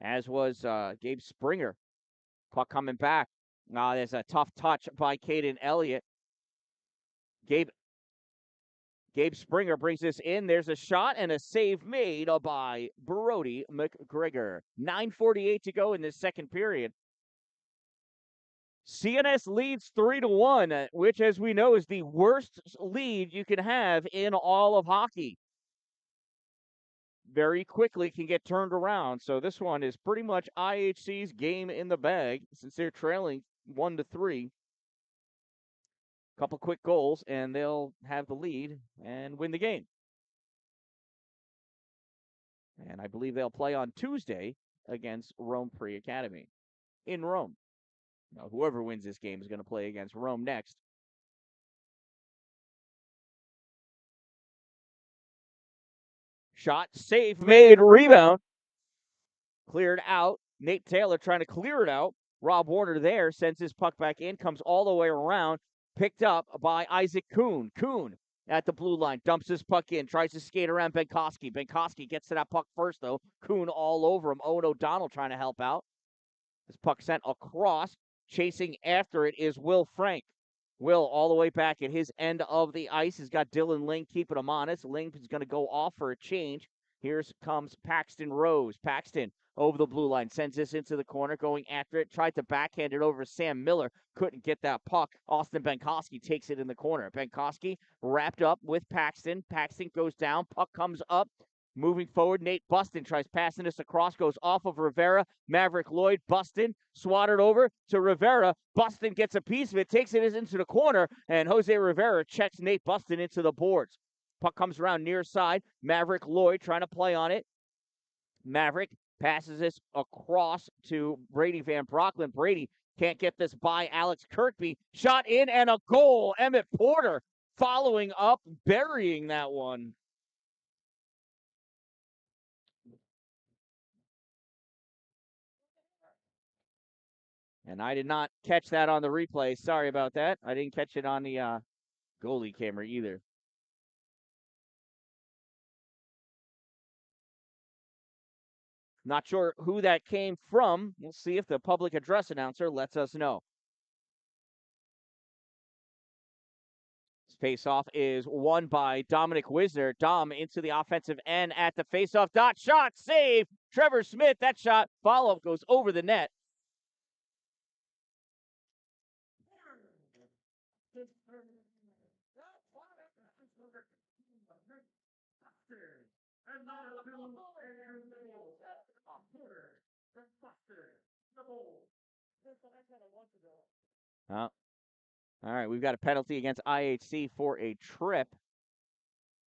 As was Gabe Springer. Puck coming back. There's a tough touch by Caden Elliott. Gabe Springer brings this in. There's a shot and a save made by Brody McGregor. 9:48 to go in this second period. CNS leads 3-1, which, as we know, is the worst lead you can have in all of hockey. Very quickly can get turned around. So this one is pretty much IHC's game in the bag since they're trailing 1-3. Couple quick goals, and they'll have the lead and win the game. And I believe they'll play on Tuesday against Rome Free Academy in Rome. Now, whoever wins this game is going to play against Rome next. Shot, save, made, rebound. Cleared out. Nate Taylor trying to clear it out. Rob Warner there sends his puck back in, comes all the way around. Picked up by Isaac Kuhn. Kuhn at the blue line, dumps his puck in, tries to skate around Benkoski. Benkoski gets to that puck first, though. Kuhn all over him. Owen O'Donnell trying to help out. This puck sent across. Chasing after it is Will Frank. Will all the way back at his end of the ice. He's got Dylan Ling keeping him honest. Ling is going to go off for a change. Here comes Paxton Rose. Paxton over the blue line. Sends this into the corner, going after it. Tried to backhand it over Sam Miller. Couldn't get that puck. Austin Benkoski takes it in the corner. Benkoski wrapped up with Paxton. Paxton goes down. Puck comes up. Moving forward, Nate Bustin tries passing this across, goes off of Rivera. Maverick Lloyd, Bustin, swatted over to Rivera. Bustin gets a piece of it, takes it into the corner, and Jose Rivera checks Nate Bustin into the boards. Puck comes around near side. Maverick Lloyd trying to play on it. Maverick passes this across to Brady Van Brocklin. Brady can't get this by Alex Kirkby. Shot in and a goal. Emmett Porter following up, burying that one. And I did not catch that on the replay. Sorry about that. I didn't catch it on the goalie camera either. Not sure who that came from. We'll see if the public address announcer lets us know. Face-off is won by Dominic Wisner. Dom into the offensive end at the face-off dot. Shot, save. Trevor Smith, that shot. Follow-up goes over the net. All right, we've got a penalty against IHC for a trip.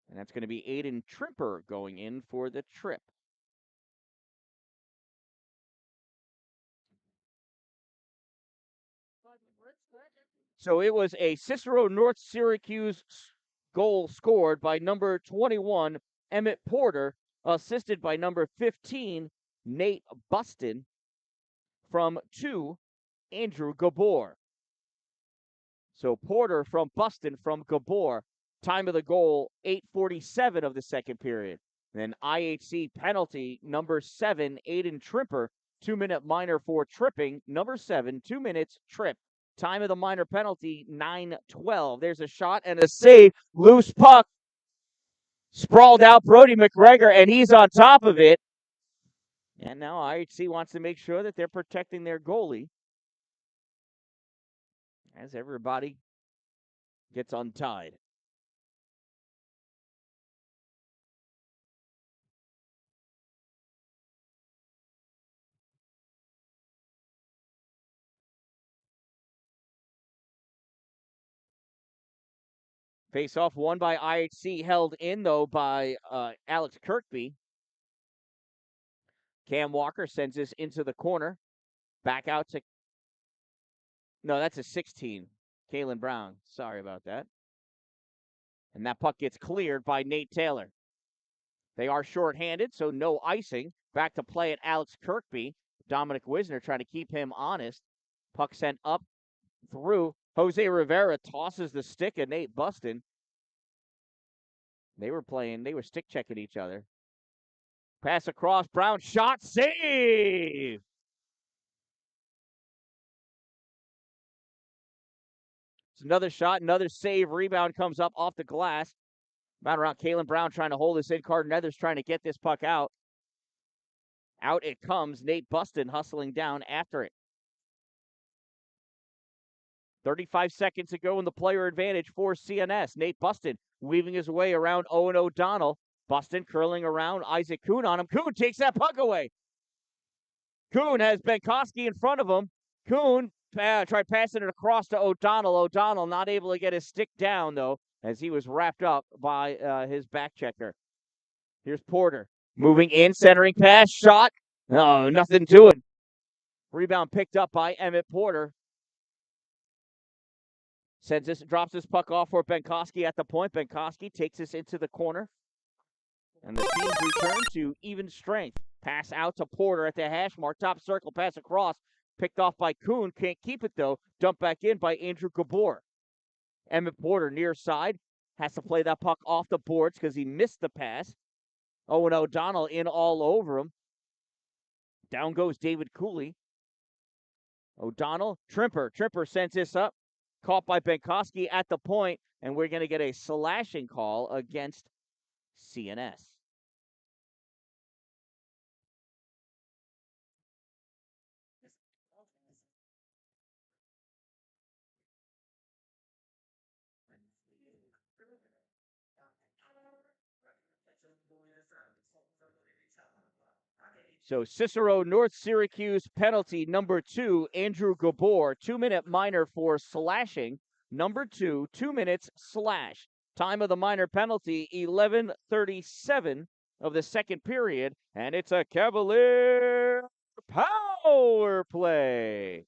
And that's going to be Aiden Trimper going in for the trip. So it was a Cicero North Syracuse goal scored by number 21, Emmett Porter, assisted by number 15, Nate Buston, from 2, Andrew Gabor. So Porter from Buston from Gabor. Time of the goal, 8:47 of the second period. Then IHC penalty, number 7, Aiden Trimper, 2-minute minor for tripping. Number 7, 2 minutes, trip. Time of the minor penalty, 9:12. There's a shot and a save. Loose puck. Sprawled out Brody McGregor, and he's on top of it. And now IHC wants to make sure that they're protecting their goalie as everybody gets untied. Face-off won by IHC, held in, though, by Alex Kirkby. Cam Walker sends this into the corner. Back out to... No, that's a 16. Kalen Brown. Sorry about that. And that puck gets cleared by Nate Taylor. They are shorthanded, so no icing. Back to play at Alex Kirkby. Dominic Wisner trying to keep him honest. Puck sent up through. Jose Rivera tosses the stick at Nate Buston. They were stick checking each other. Pass across, Brown shot, save! It's another shot, another save. Rebound comes up off the glass. About around Kalen Brown trying to hold this in. Carter Nethers trying to get this puck out. Out it comes. Nate Buston hustling down after it. 35 seconds to go in the player advantage for CNS. Nate Buston weaving his way around Owen O'Donnell. Buston curling around Isaac Kuhn on him. Kuhn takes that puck away. Kuhn has Benkoski in front of him. Kuhn tried passing it across to O'Donnell. O'Donnell not able to get his stick down, though, as he was wrapped up by his back checker. Here's Porter. Moving in, centering pass, shot. No, nothing to it. Rebound picked up by Emmett Porter. Drops this puck off for Benkoski at the point. Benkoski takes this into the corner. And the teams return to even strength. Pass out to Porter at the hash mark. Top circle, pass across. Picked off by Kuhn. Can't keep it, though. Dumped back in by Andrew Gabor. Emmett Porter near side. Has to play that puck off the boards because he missed the pass. Owen O'Donnell in all over him. Down goes David Cooley. O'Donnell, Trimper. Trimper sends this up. Caught by Benkoski at the point, and we're going to get a slashing call against CNS. So Cicero North Syracuse penalty number 2, Andrew Gabor, 2-minute minor for slashing. Number 2, 2 minutes slash. Time of the minor penalty, 11:37 of the second period, and it's a Cavalier power play.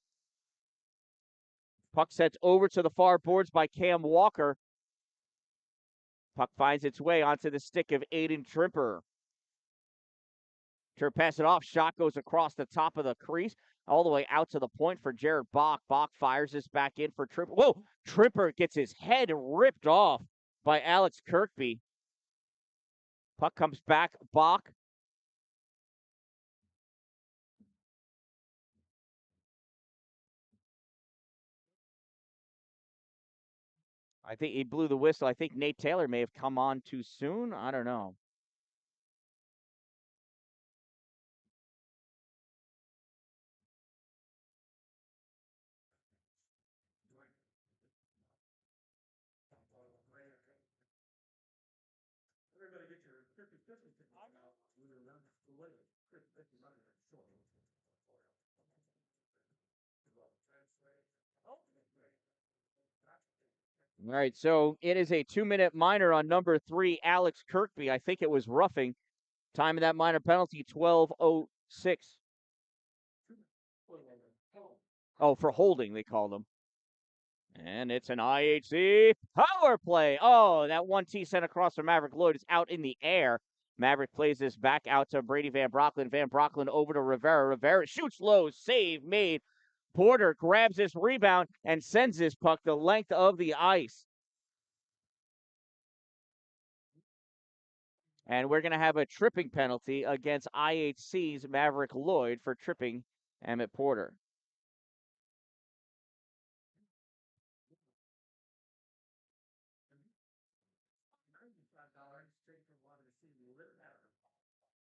Puck sets over to the far boards by Cam Walker. Puck finds its way onto the stick of Aiden Trimper. Pass it off. Shot goes across the top of the crease, all the way out to the point for Jared Bach. Bach fires this back in for Trimper. Whoa! Trimper gets his head ripped off by Alex Kirkby. Puck comes back. Bach. I think he blew the whistle. I think Nate Taylor may have come on too soon. I don't know. All right, so it is a 2-minute minor on number 3, Alex Kirkby. I think it was roughing. Time of that minor penalty, 12:06. Oh, for holding, they called him. And it's an IHC power play. Oh, that 1T sent across from Maverick Lloyd is out in the air. Maverick plays this back out to Brady Van Brocklin. Van Brocklin over to Rivera. Rivera shoots low. Save made. Porter grabs this rebound and sends this puck the length of the ice. And we're going to have a tripping penalty against IHC's Maverick Lloyd for tripping Emmett Porter.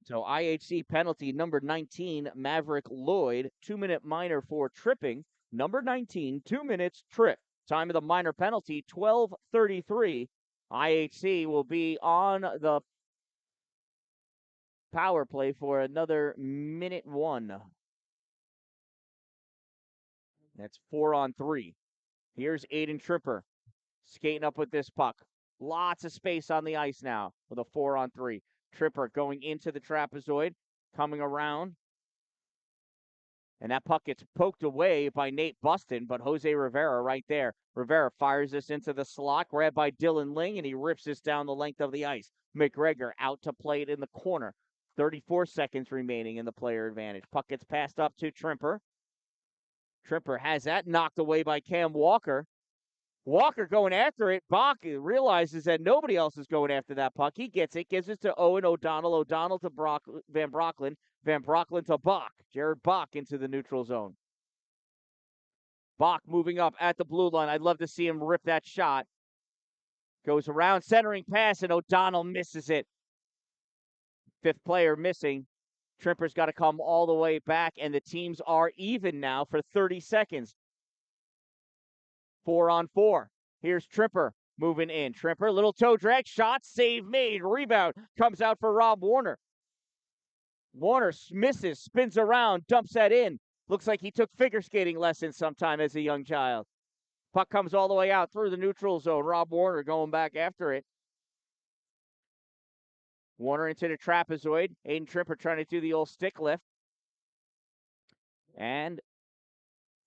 So IHC penalty number 19, Maverick Lloyd, 2-minute minor for tripping. Number 19, 2 minutes trip. Time of the minor penalty, 12:33. IHC will be on the power play for another minute 1. That's 4-on-3. Here's Aiden Tripper skating up with this puck. Lots of space on the ice now with a 4-on-3. Tripper going into the trapezoid, coming around. And that puck gets poked away by Nate Buston, but Jose Rivera right there. Rivera fires this into the slot, grabbed by Dylan Ling, and he rips this down the length of the ice. McGregor out to play it in the corner. 34 seconds remaining in the player advantage. Puck gets passed up to Trimper. Trimper has that knocked away by Cam Walker. Walker going after it. Bach realizes that nobody else is going after that puck. He gets it, gives it to Owen O'Donnell. O'Donnell to Van Brocklin. Van Brocklin to Bach. Jared Bach into the neutral zone. Bach moving up at the blue line. I'd love to see him rip that shot. Goes around, centering pass, and O'Donnell misses it. Fifth player missing. Trimper's got to come all the way back, and the teams are even now for 30 seconds. 4-on-4. Here's Trimper moving in. Trimper, little toe drag, shot, save made, rebound, comes out for Rob Warner. Warner misses, spins around, dumps that in. Looks like he took figure skating lessons sometime as a young child. Puck comes all the way out through the neutral zone. Rob Warner going back after it. Warner into the trapezoid. Aiden Trimper trying to do the old stick lift. And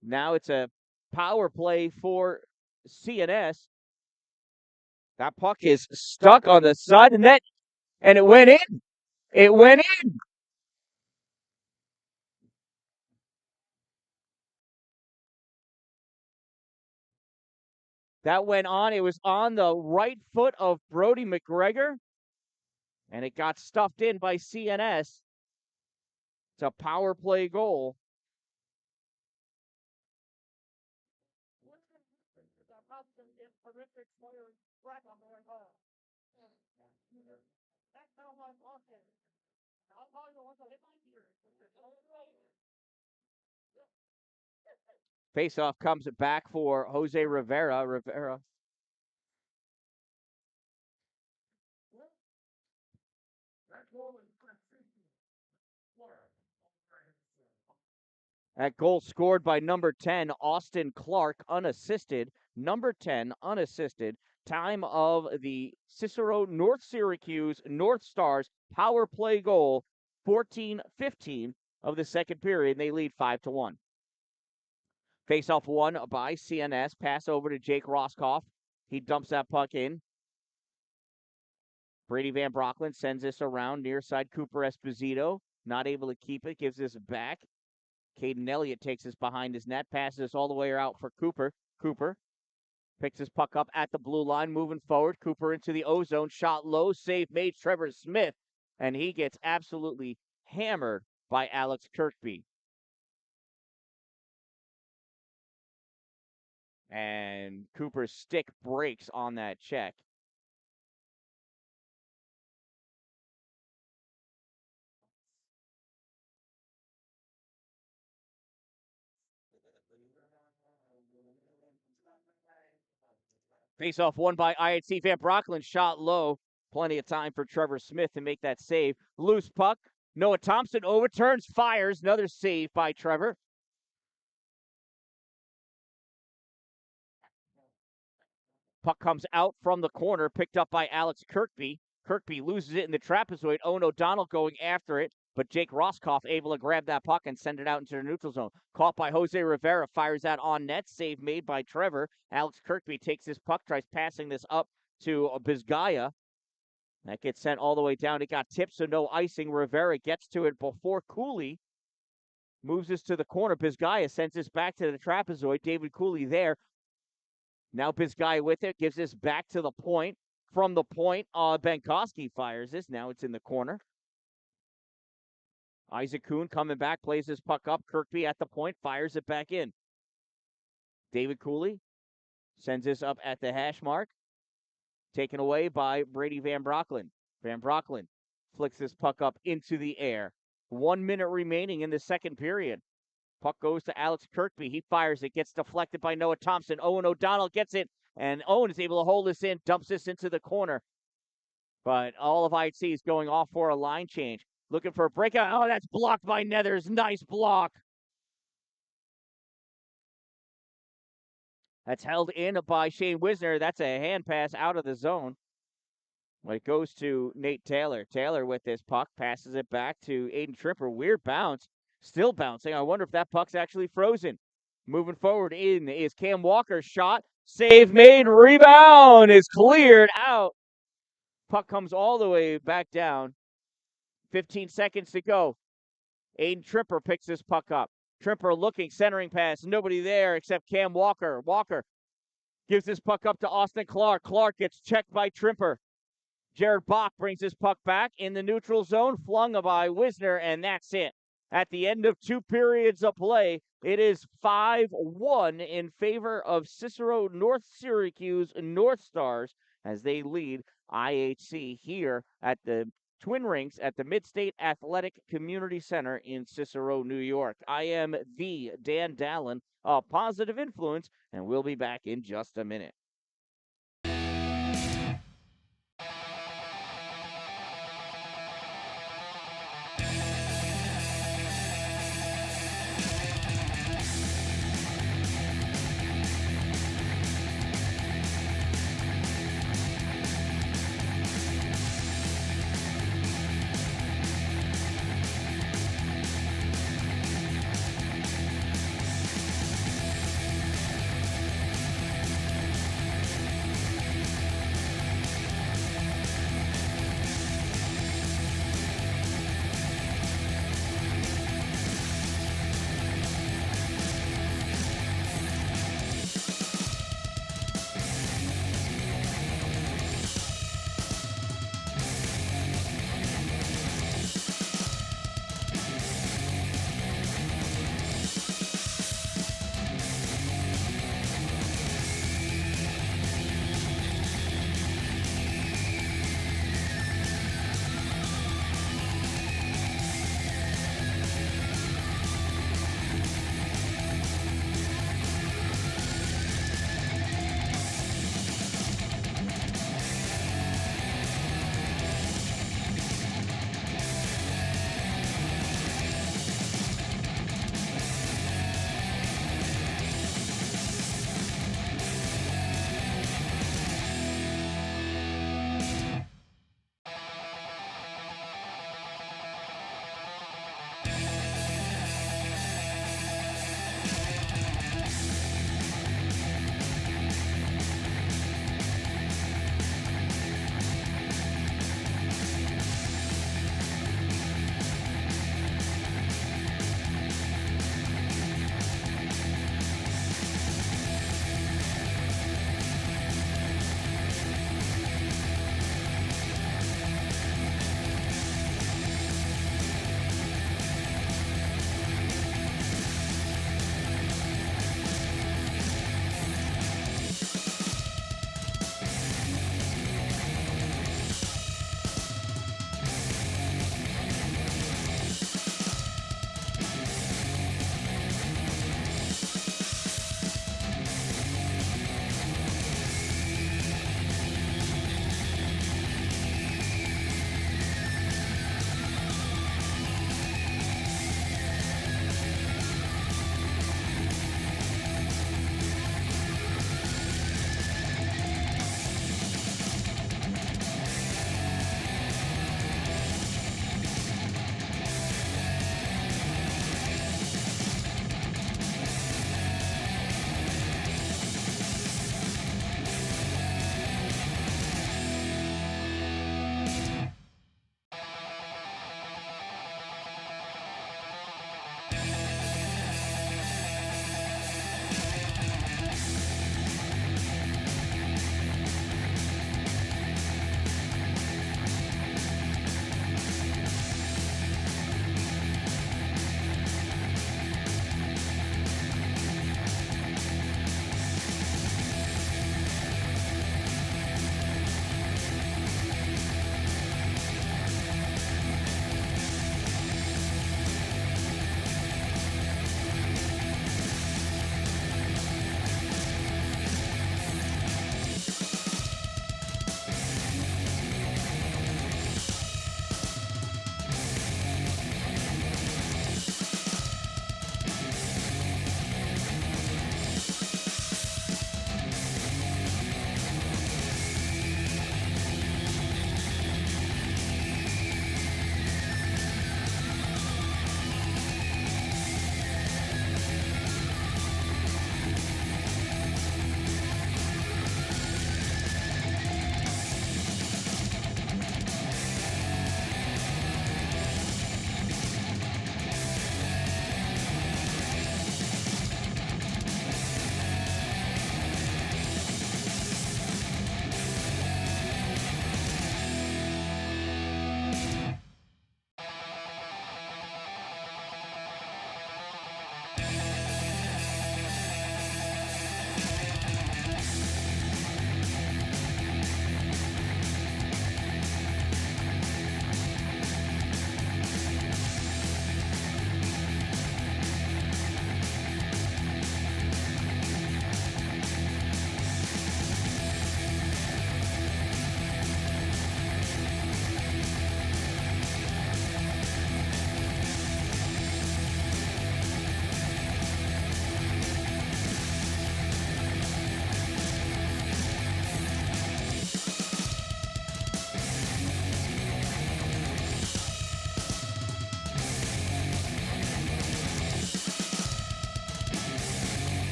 now it's a power play for CNS. That puck is stuck on the side of the net, and it went in. It went in. That went on. It was on the right foot of Brody McGregor, and it got stuffed in by CNS. It's a power play goal. Faceoff comes back for Jose Rivera. Rivera. That goal scored by number 10, Austin Clark, unassisted. Number 10, unassisted. Time of the Cicero North Syracuse Northstars power play goal, 14-15 of the second period. And they lead 5-1. Face-off won by CNS. Pass over to Jake Roscoff. He dumps that puck in. Brady Van Brocklin sends this around near side. Cooper Esposito not able to keep it. Gives this back. Caden Elliott takes this behind his net. Passes this all the way out for Cooper. Cooper picks his puck up at the blue line. Moving forward. Cooper into the O-zone. Shot low. Save made. Trevor Smith. And he gets absolutely hammered by Alex Kirkby. And Cooper's stick breaks on that check. Face-off won by IHC. Van Brocklin shot low. Plenty of time for Trevor Smith to make that save. Loose puck. Noah Thompson overturns, fires. Another save by Trevor. Puck comes out from the corner, picked up by Alex Kirkby. Kirkby loses it in the trapezoid. Owen O'Donnell going after it, but Jake Roscoff able to grab that puck and send it out into the neutral zone. Caught by Jose Rivera, fires that on net. Save made by Trevor. Alex Kirkby takes this puck, tries passing this up to Bizgaia. That gets sent all the way down. It got tipped, so no icing. Rivera gets to it before Cooley moves this to the corner. Bizgaia sends this back to the trapezoid. David Cooley there. Now Bizgaia with it, gives this back to the point. From the point, Benkoski fires this. Now it's in the corner. Isaac Kuhn coming back, plays this puck up. Kirkby at the point, fires it back in. David Cooley sends this up at the hash mark. Taken away by Brady Van Brocklin. Van Brocklin flicks this puck up into the air. 1 minute remaining in the second period. Puck goes to Alex Kirkby. He fires it, gets deflected by Noah Thompson. Owen O'Donnell gets it, and Owen is able to hold this in, dumps this into the corner. But all of IHC is going off for a line change. Looking for a breakout. Oh, that's blocked by Nethers. Nice block. That's held in by Shane Wisner. That's a hand pass out of the zone. But it goes to Nate Taylor. Taylor with this puck passes it back to Aiden Tripper. Weird bounce. Still bouncing. I wonder if that puck's actually frozen. Moving forward in is Cam Walker's shot. Save made. Rebound is cleared out. Puck comes all the way back down. 15 seconds to go. Aiden Tripper picks this puck up. Tripper looking, centering pass. Nobody there except Cam Walker. Walker gives this puck up to Austin Clark. Clark gets checked by Tripper. Jared Bach brings this puck back in the neutral zone, flung by Wisner, and that's it. At the end of 2 periods of play, it is 5-1 in favor of Cicero North Syracuse Northstars as they lead IHC here at the Twin Rinks at the Mid-State Athletic Community Center in Cicero, New York. I am the Dan-Dalin, a positive influence, and we'll be back in just a minute.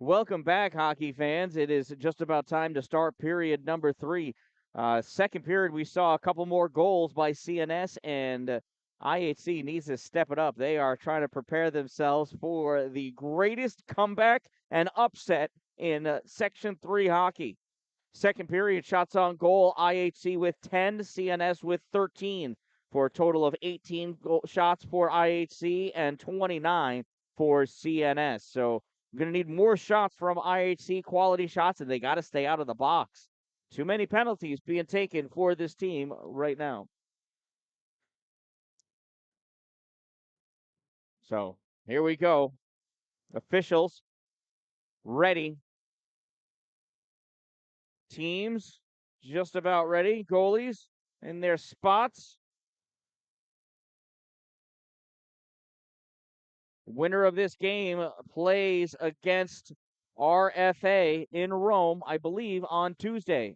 Welcome back, hockey fans. It is just about time to start period number 3. Second period, we saw a couple more goals by CNS, and IHC needs to step it up. They are trying to prepare themselves for the greatest comeback and upset in Section 3 hockey. Second period, shots on goal, IHC with 10, CNS with 13, for a total of 18 shots for IHC and 29 for CNS. So we're going to need more shots from IHC, quality shots, and they got to stay out of the box. Too many penalties being taken for this team right now. So here we go. Officials ready. Teams just about ready. Goalies in their spots. Winner of this game plays against RFA in Rome, I believe, on Tuesday.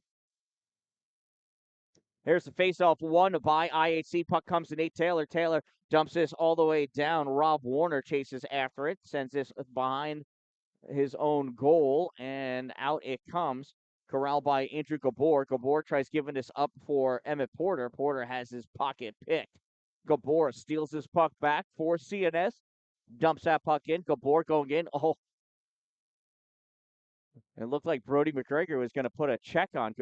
Here's the faceoff one by IHC. Puck comes to Nate Taylor. Taylor dumps this all the way down. Rob Warner chases after it, sends this behind his own goal, and out it comes. Corralled by Andrew Gabor. Gabor tries giving this up for Emmett Porter. Porter has his pocket picked. Gabor steals his puck back for CNS. Dumps that puck in. Gabor going in. Oh, it looked like Brody McGregor was going to put a check on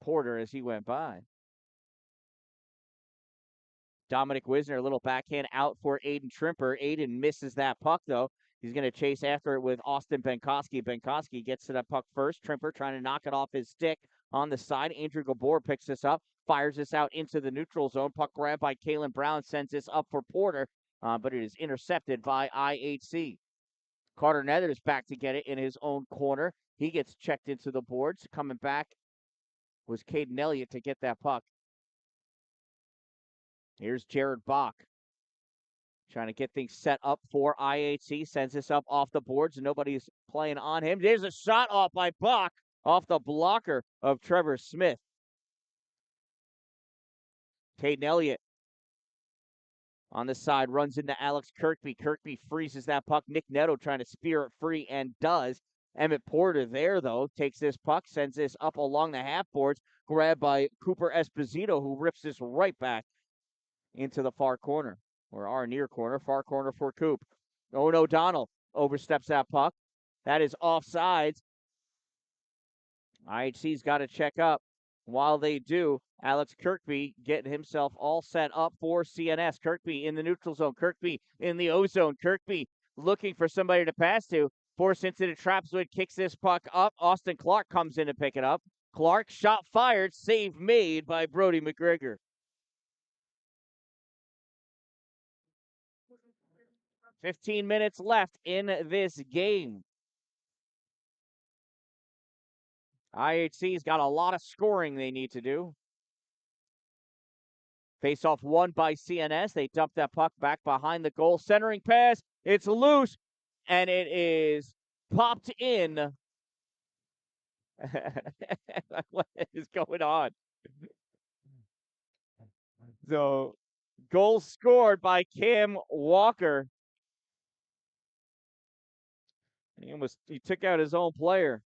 Porter as he went by. Dominic Wisner, a little backhand out for Aiden Trimper. Aiden misses that puck, though. He's going to chase after it with Austin Benkoski. Benkoski gets to that puck first. Trimper trying to knock it off his stick on the side. Andrew Gabor picks this up, fires this out into the neutral zone. Puck grabbed by Kalen Brown, sends this up for Porter, but it is intercepted by IHC. Carter Nethers back to get it in his own corner. He gets checked into the boards. Coming back was Caden Elliott to get that puck. Here's Jared Bach trying to get things set up for IHC. Sends this up off the boards. Nobody's playing on him. There's a shot off by Bach off the blocker of Trevor Smith. Caden Elliott on the side runs into Alex Kirkby. Kirkby freezes that puck. Nick Netto trying to spear it free and does. Emmett Porter there, though, takes this puck, sends this up along the half boards, grabbed by Cooper Esposito, who rips this right back into the far corner, or our near corner, far corner for Coop. Owen O'Donnell oversteps that puck. That is offsides. IHC's got to check up. While they do, Alex Kirkby getting himself all set up for CNS. Kirkby in the neutral zone. Kirkby in the O zone. Kirkby looking for somebody to pass to. Forced into the trap zone, kicks this puck up. Austin Clark comes in to pick it up. Clark, shot fired, save made by Brody McGregor. 15 minutes left in this game. IHC's got a lot of scoring they need to do. Face-off won by CNS. They dump that puck back behind the goal. Centering pass. It's loose, and it is popped in. What is going on? So, goal scored by Cam Walker. He took out his own player.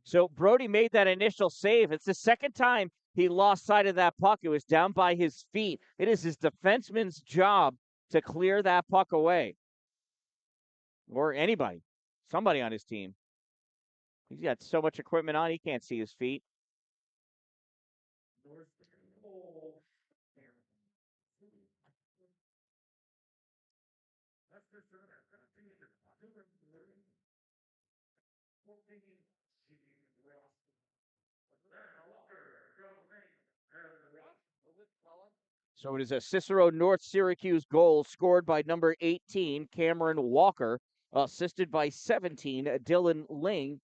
So Brody made that initial save. It's the second time he lost sight of that puck. It was down by his feet. It is his defenseman's job to clear that puck away. Or anybody. Somebody on his team. He's got so much equipment on, he can't see his feet. So it is a Cicero North Syracuse goal scored by number 18, Cameron Walker, assisted by 17, Dylan Ling.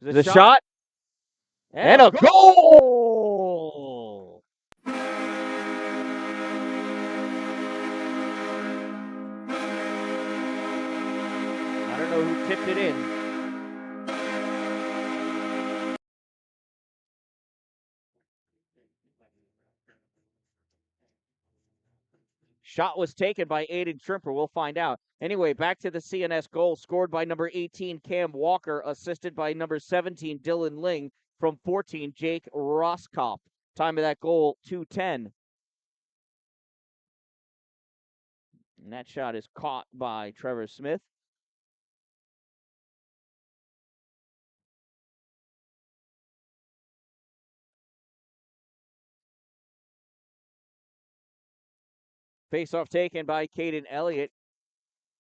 The shot and a goal! I don't know who tipped it in. Shot was taken by Aiden Trimper. We'll find out. Anyway, back to the CNS goal, scored by number 18, Cam Walker, assisted by number 17, Dylan Ling, from 14, Jake Roskopf. Time of that goal, 2:10. And that shot is caught by Trevor Smith. Faceoff taken by Caden Elliott.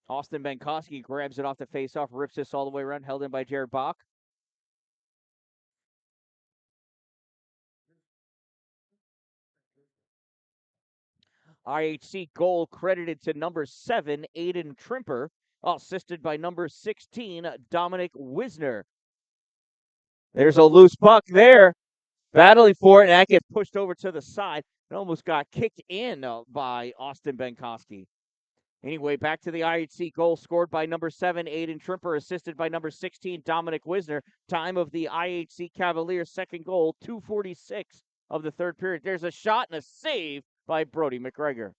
Austin Benkoski grabs it off the faceoff, rips this all the way around, held in by Jared Bach. IHC goal credited to number 7, Aiden Trimper, assisted by number 16, Dominic Wisner. There's a loose puck there, battling for it, and that gets pushed over to the side. It almost got kicked in by Austin Benkoski. Anyway, back to the IHC goal scored by number 7, Aiden Trimper, assisted by number 16, Dominic Wisner. Time of the IHC Cavaliers' second goal, 2:46 of the third period. There's a shot and a save by Brody McGregor.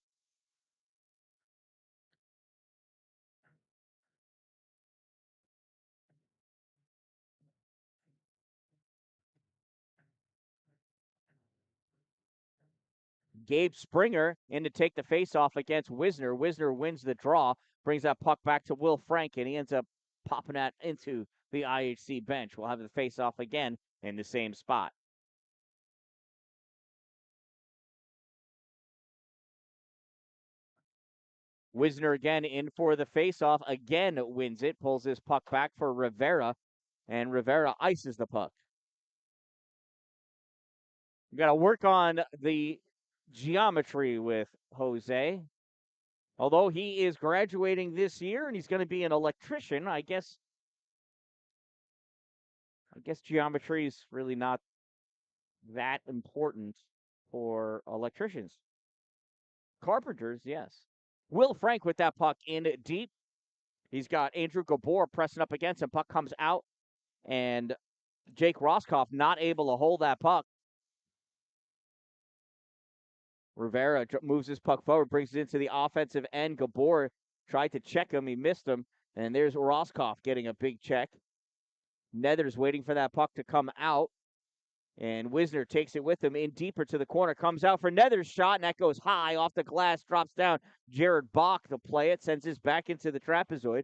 Gabe Springer in to take the faceoff against Wisner. Wisner wins the draw, brings that puck back to Will Frank, and he ends up popping that into the IHC bench. We'll have the faceoff again in the same spot. Wisner again in for the faceoff, again wins it, pulls this puck back for Rivera, and Rivera ices the puck. We got to work on the geometry with Jose. Although he is graduating this year and he's going to be an electrician, I guess geometry is really not that important for electricians. Carpenters, yes. Will Frank with that puck in deep. He's got Andrew Gabor pressing up against him. Puck comes out, and Jake Roskopf not able to hold that puck. Rivera moves his puck forward, brings it into the offensive end. Gabor tried to check him. He missed him. And there's Roskopf getting a big check. Nether's waiting for that puck to come out. And Wisner takes it with him in deeper to the corner. Comes out for Nether's shot, and that goes high off the glass. Drops down. Jared Bach to play it. Sends this back into the trapezoid.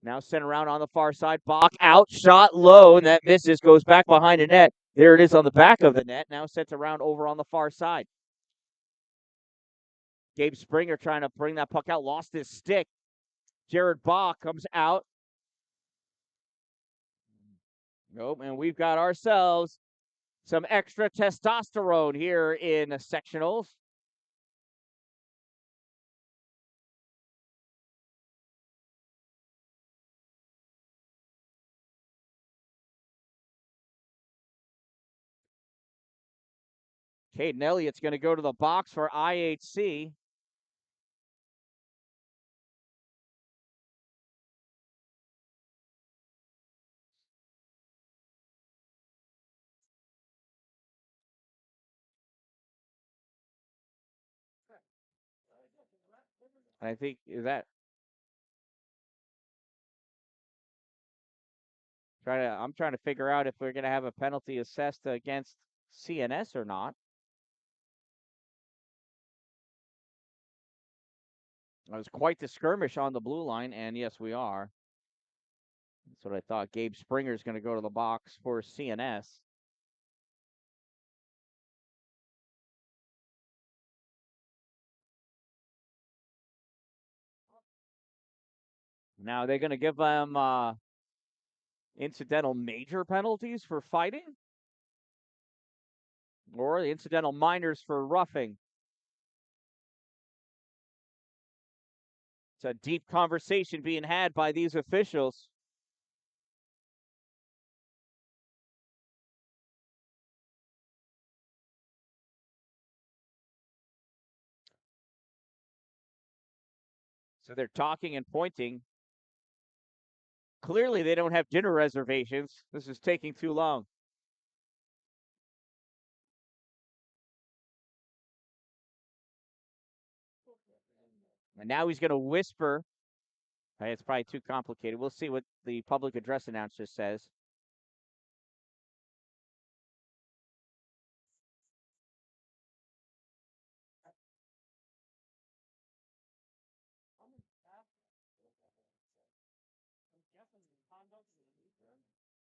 Now sent around on the far side. Bach out. Shot low, and that misses. Goes back behind the net. There it is on the back of the net. Now sent around over on the far side. Gabe Springer trying to bring that puck out. Lost his stick. Jared Bach comes out. Nope, and we've got ourselves some extra testosterone here in sectionals. Caden Elliott's going to go to the box for IHC. I think I'm trying to figure out if we're going to have a penalty assessed against CNS or not. It was quite the skirmish on the blue line, and yes, we are. That's what I thought. Gabe Springer's going to go to the box for CNS. Now they're going to give them incidental major penalties for fighting, or the incidental minors for roughing. It's a deep conversation being had by these officials. So they're talking and pointing. Clearly, they don't have dinner reservations. This is taking too long. And now he's going to whisper. Hey, it's probably too complicated. We'll see what the public address announcer says.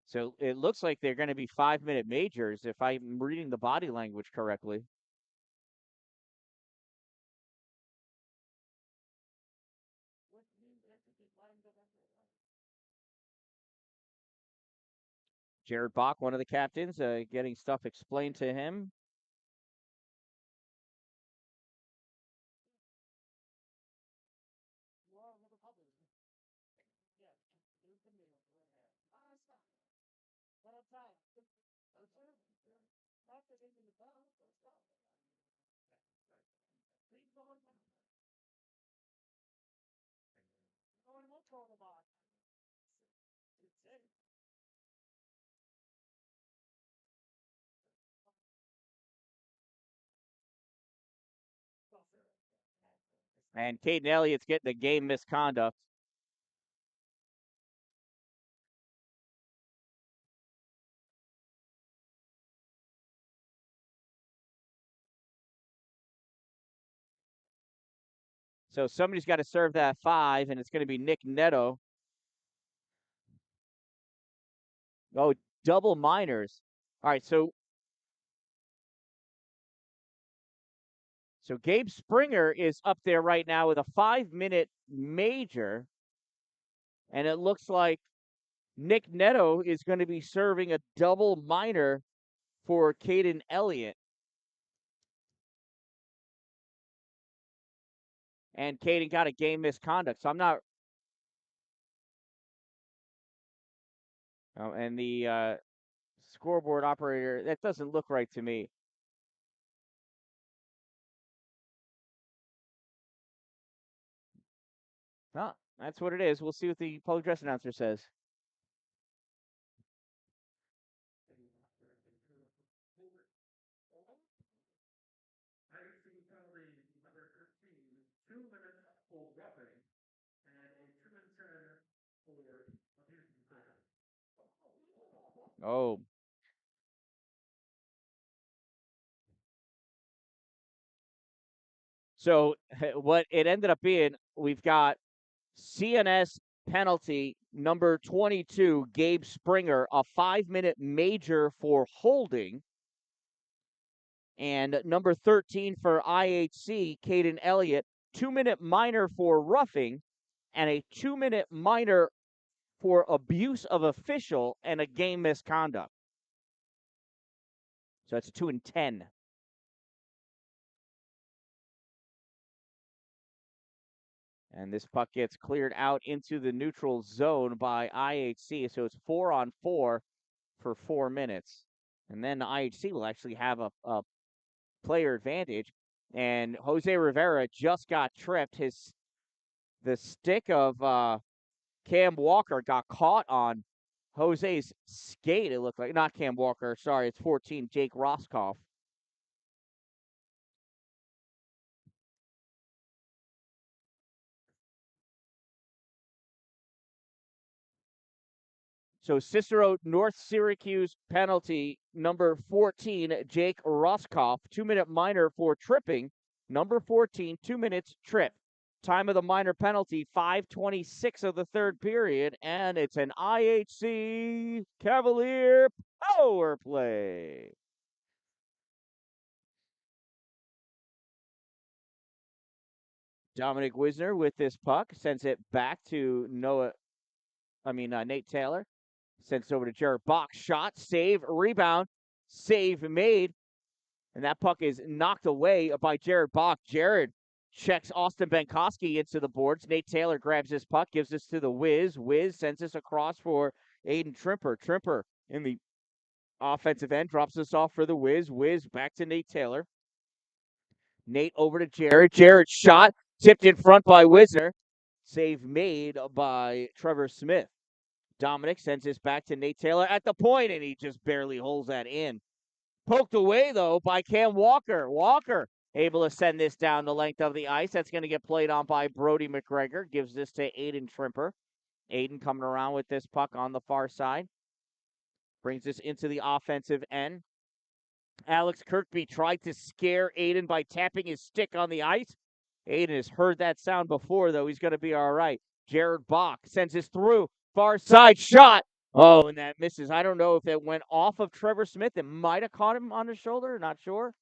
So it looks like they're going to be 5-minute majors if I'm reading the body language correctly. Jared Bach, one of the captains, getting stuff explained to him. And Caden Elliott's getting the game misconduct. So somebody's got to serve that 5, and it's going to be Nick Neto. Oh, double minors. All right, so Gabe Springer is up there right now with a 5-minute major, and it looks like Nick Neto is going to be serving a double minor for Caden Elliott. And Caden got a game misconduct, so I'm not. And the scoreboard operator, that doesn't look right to me. Well, that's what it is. We'll see what the public address announcer says. Oh. So what it ended up being, we've got CNS penalty number 22, Gabe Springer, a 5-minute major for holding. And number 13 for IHC, Caden Elliott, 2-minute minor for roughing, and a 2-minute minor for abuse of official and a game misconduct. So that's 2 and 10. And this puck gets cleared out into the neutral zone by IHC. So it's 4-on-4 for 4 minutes. And then IHC will actually have a player advantage. And Jose Rivera just got tripped. The stick of Cam Walker got caught on Jose's skate, it looked like. Not Cam Walker, sorry, it's 14, Jake Roscoff. So Cicero North Syracuse penalty, number 14, Jake Roscoff, 2-minute minor for tripping. Number 14, 2 minutes trip. Time of the minor penalty, 5:26 of the third period, and it's an IHC Cavalier power play. Dominic Wisner with this puck sends it back to Nate Taylor. Sends it over to Jared Bach. Shot, save, rebound, save made. And that puck is knocked away by Jared Bach. Jared checks Austin Benkoski into the boards. Nate Taylor grabs this puck, gives this to the Wiz. Wiz sends this across for Aiden Trimper. Trimper in the offensive end drops this off for the Wiz. Wiz back to Nate Taylor. Nate over to Jared. Jared shot, tipped in front by Wisner. Save made by Trevor Smith. Dominic sends this back to Nate Taylor at the point, and he just barely holds that in. Poked away, though, by Cam Walker. Walker able to send this down the length of the ice. That's going to get played on by Brody McGregor. Gives this to Aiden Trimper. Aiden coming around with this puck on the far side. Brings this into the offensive end. Alex Kirkby tried to scare Aiden by tapping his stick on the ice. Aiden has heard that sound before, though. He's going to be all right. Jared Bach sends this through. Far side shot. Oh, and that misses. I don't know if it went off of Trevor Smith. It might have caught him on the shoulder. Not sure.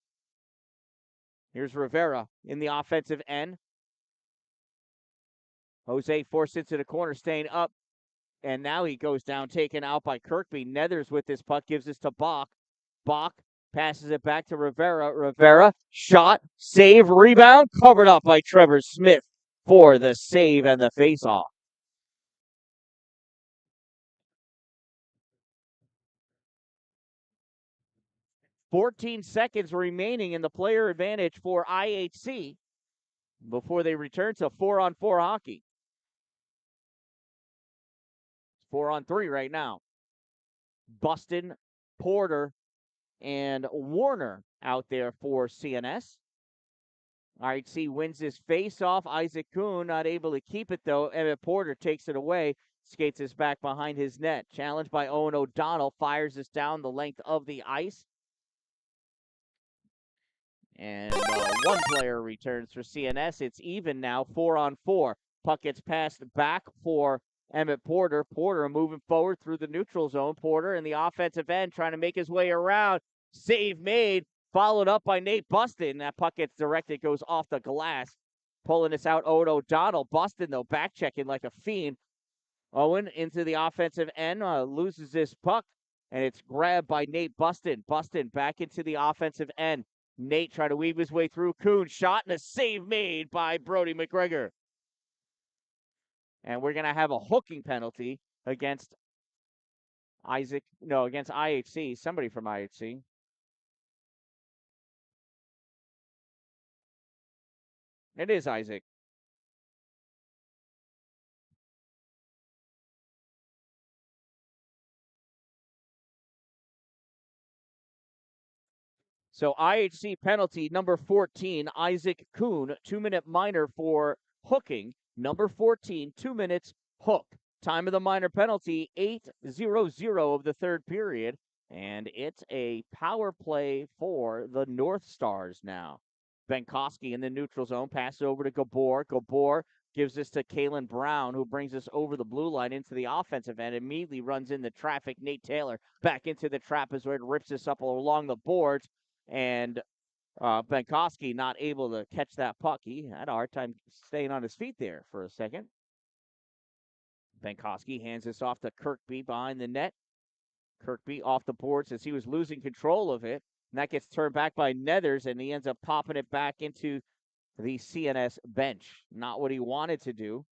Here's Rivera in the offensive end. Jose forced into the corner, staying up. And now he goes down, taken out by Kirkby. Nethers with this puck, gives this to Bach. Bach passes it back to Rivera. Rivera, shot, save, rebound, covered up by Trevor Smith for the save and the faceoff. "14 seconds remaining in the player advantage for IHC before they return to 4-on-4 hockey. 4-on-3 right now. Buston, Porter, and Warner out there for CNS. IHC wins this face-off. Isaac Kuhn not able to keep it, though. Emmett Porter takes it away, skates this back behind his net. Challenged by Owen O'Donnell, fires this down the length of the ice. And one player returns for CNS. It's even now, 4-on-4. Puck gets passed back for Emmett Porter. Porter moving forward through the neutral zone. Porter in the offensive end trying to make his way around. Save made, followed up by Nate Buston. That puck gets directed, goes off the glass. Pulling this out, Owen O'Donnell. Buston, though, back checking like a fiend. Owen into the offensive end, loses this puck, and it's grabbed by Nate Buston. Buston back into the offensive end. Nate trying to weave his way through. Kuhn shot and a save made by Brody McGregor. And we're going to have a hooking penalty against against IHC. Somebody from IHC. It is Isaac. So IHC penalty number 14, Isaac Kuhn, 2-minute minor for hooking. Number 14, 2 minutes, hook. Time of the minor penalty, 8:00 of the third period. And it's a power play for the Northstars now. Benkoski in the neutral zone, passes over to Gabor. Gabor gives this to Kalen Brown, who brings us over the blue line into the offensive end. Immediately runs into traffic. Nate Taylor back into the trapezoid, rips this up along the boards. And Benkoski not able to catch that puck. He had a hard time staying on his feet there for a second. Benkoski hands this off to Kirkby behind the net. Kirkby off the boards as he was losing control of it. And that gets turned back by Nethers, and he ends up popping it back into the CNS bench. Not what he wanted to do.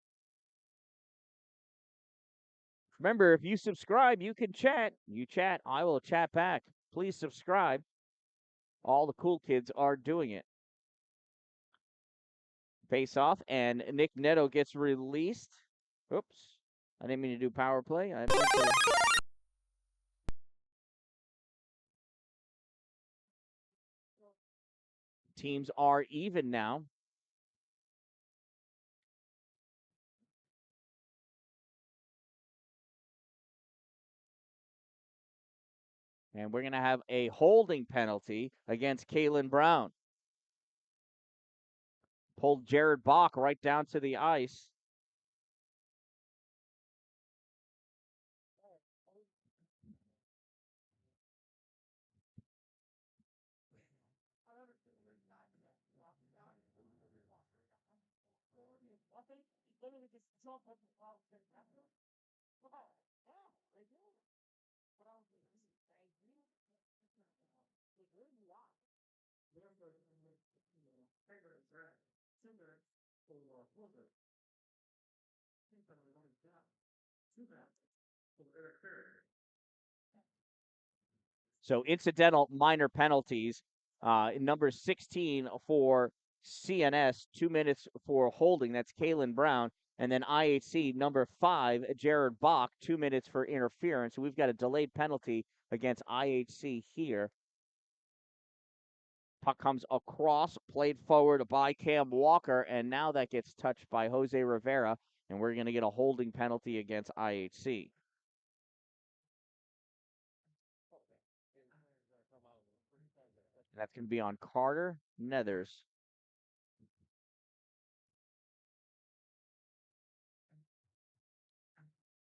Remember, if you subscribe, you can chat. You chat, I will chat back. Please subscribe. All the cool kids are doing it. Face off, and Nick Neto gets released. Oops. I didn't mean to do power play. Teams are even now. And we're going to have a holding penalty against Kalen Brown. Pulled Jared Bach right down to the ice. So incidental minor penalties. Number 16 for CNS, 2 minutes for holding. That's Kalen Brown. And then IHC, number 5, Jared Bach, 2 minutes for interference. So we've got a delayed penalty against IHC here. Puck comes across, played forward by Cam Walker, and now that gets touched by Jose Rivera, and we're going to get a holding penalty against IHC. That's going to be on Carter Nethers.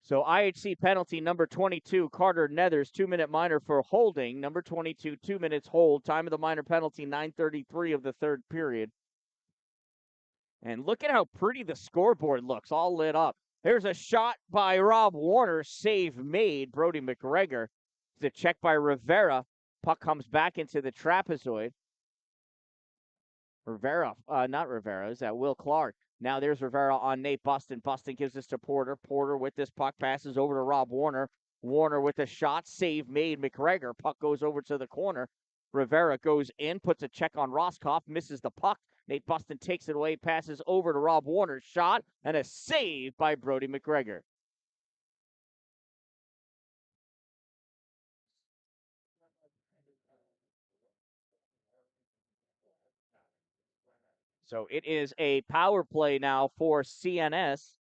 So IHC penalty number 22, Carter Nethers, 2-minute minor for holding. Number 22, 2 minutes hold. Time of the minor penalty, 9:33 of the third period. And look at how pretty the scoreboard looks, all lit up. There's a shot by Rob Warner, save made. Brody McGregor. It's a check by Rivera. Puck comes back into the trapezoid. Rivera, not Rivera, is that Will Clark. Now there's Rivera on Nate Buston. Buston gives this to Porter. Porter with this puck passes over to Rob Warner. Warner with a shot, save made. McGregor, puck goes over to the corner. Rivera goes in, puts a check on Roscoff, misses the puck. Nate Buston takes it away, passes over to Rob Warner. Shot and a save by Brody McGregor. So it is a power play now for CNS.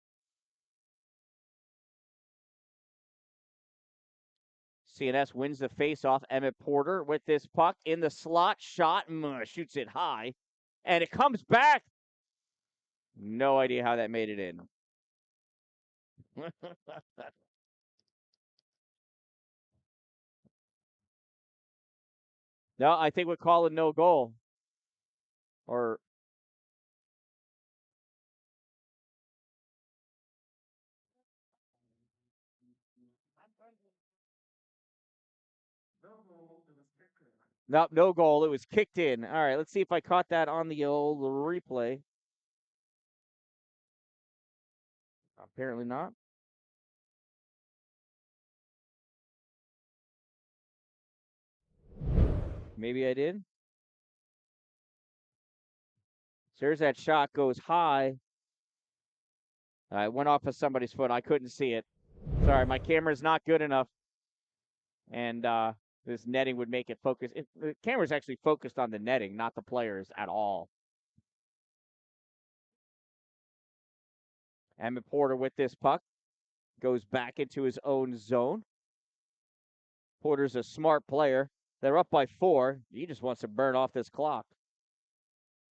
CNS wins the faceoff. Emmett Porter with this puck in the slot. Shot, shoots it high. And it comes back. No idea how that made it in. No, I think we're calling no goal. Or nope, no goal. It was kicked in. All right, let's see if I caught that on the old replay. Apparently not. Maybe I did. So there's that shot, goes high. It went off of somebody's foot. I couldn't see it. Sorry, my camera's not good enough. And this netting would make it focus. The camera's actually focused on the netting, not the players at all. Emmett Porter with this puck. Goes back into his own zone. Porter's a smart player. They're up by 4. He just wants to burn off this clock.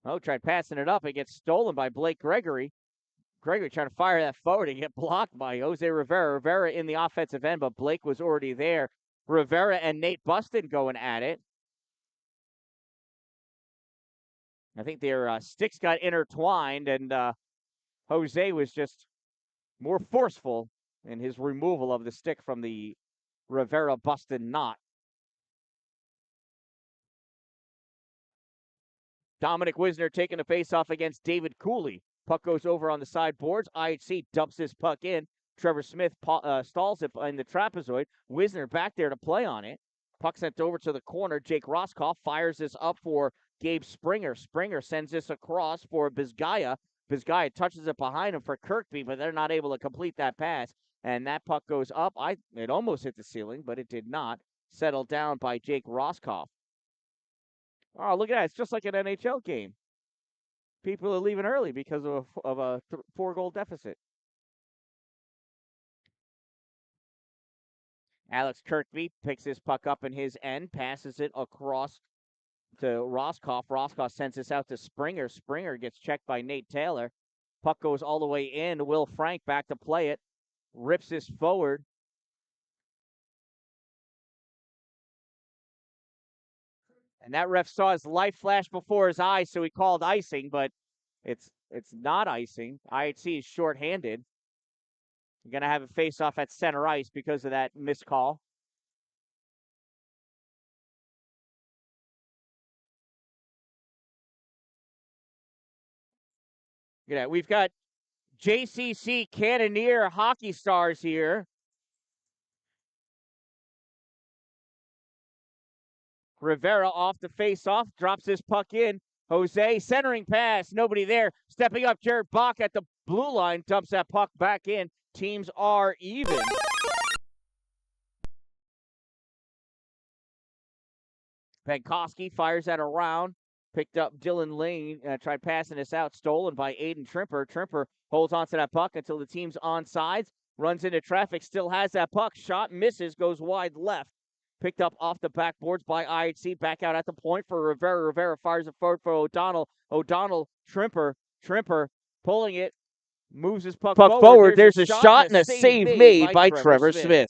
Oh, tried passing it up. It gets stolen by Blake Gregory. Gregory trying to fire that forward and get blocked by Jose Rivera. Rivera in the offensive end, but Blake was already there. Rivera and Nate Buston going at it. I think their sticks got intertwined, and Jose was just more forceful in his removal of the stick from the Rivera-Buston knot. Dominic Wisner taking a face-off against David Cooley. Puck goes over on the sideboards. IHC dumps this puck in. Trevor Smith stalls it in the trapezoid. Wisner back there to play on it. Puck sent over to the corner. Jake Roscoff fires this up for Gabe Springer. Springer sends this across for Bizgaya. Bizgaya touches it behind him for Kirkby, but they're not able to complete that pass. And that puck goes up. It almost hit the ceiling, but it did not. Settled down by Jake Roscoff. Oh, look at that. It's just like an NHL game. People are leaving early because of a 4-goal deficit. Alex Kirkby picks his puck up in his end, passes it across to Roscoff. Roscoff sends this out to Springer. Springer gets checked by Nate Taylor. Puck goes all the way in. Will Frank back to play it. Rips this forward. And that ref saw his life flash before his eyes, so he called icing, but it's not icing. IHC is shorthanded. You're going to have a face-off at center ice because of that missed call. Look at that. We've got JCC Cannoneer hockey stars here. Rivera off the face-off, drops his puck in. Jose, centering pass, nobody there. Stepping up, Jared Bach at the blue line, dumps that puck back in. Teams are even. Benkoski fires that around. Picked up Dylan Lane, tried passing this out, stolen by Aiden Trimper. Trimper holds onto that puck until the team's on sides, runs into traffic, still has that puck, shot, misses, goes wide left. Picked up off the backboards by IHC, back out at the point for Rivera. Rivera fires it forward for O'Donnell. O'Donnell, Trimper pulling it, moves his puck forward. There's a shot and a save made by Trevor Smith.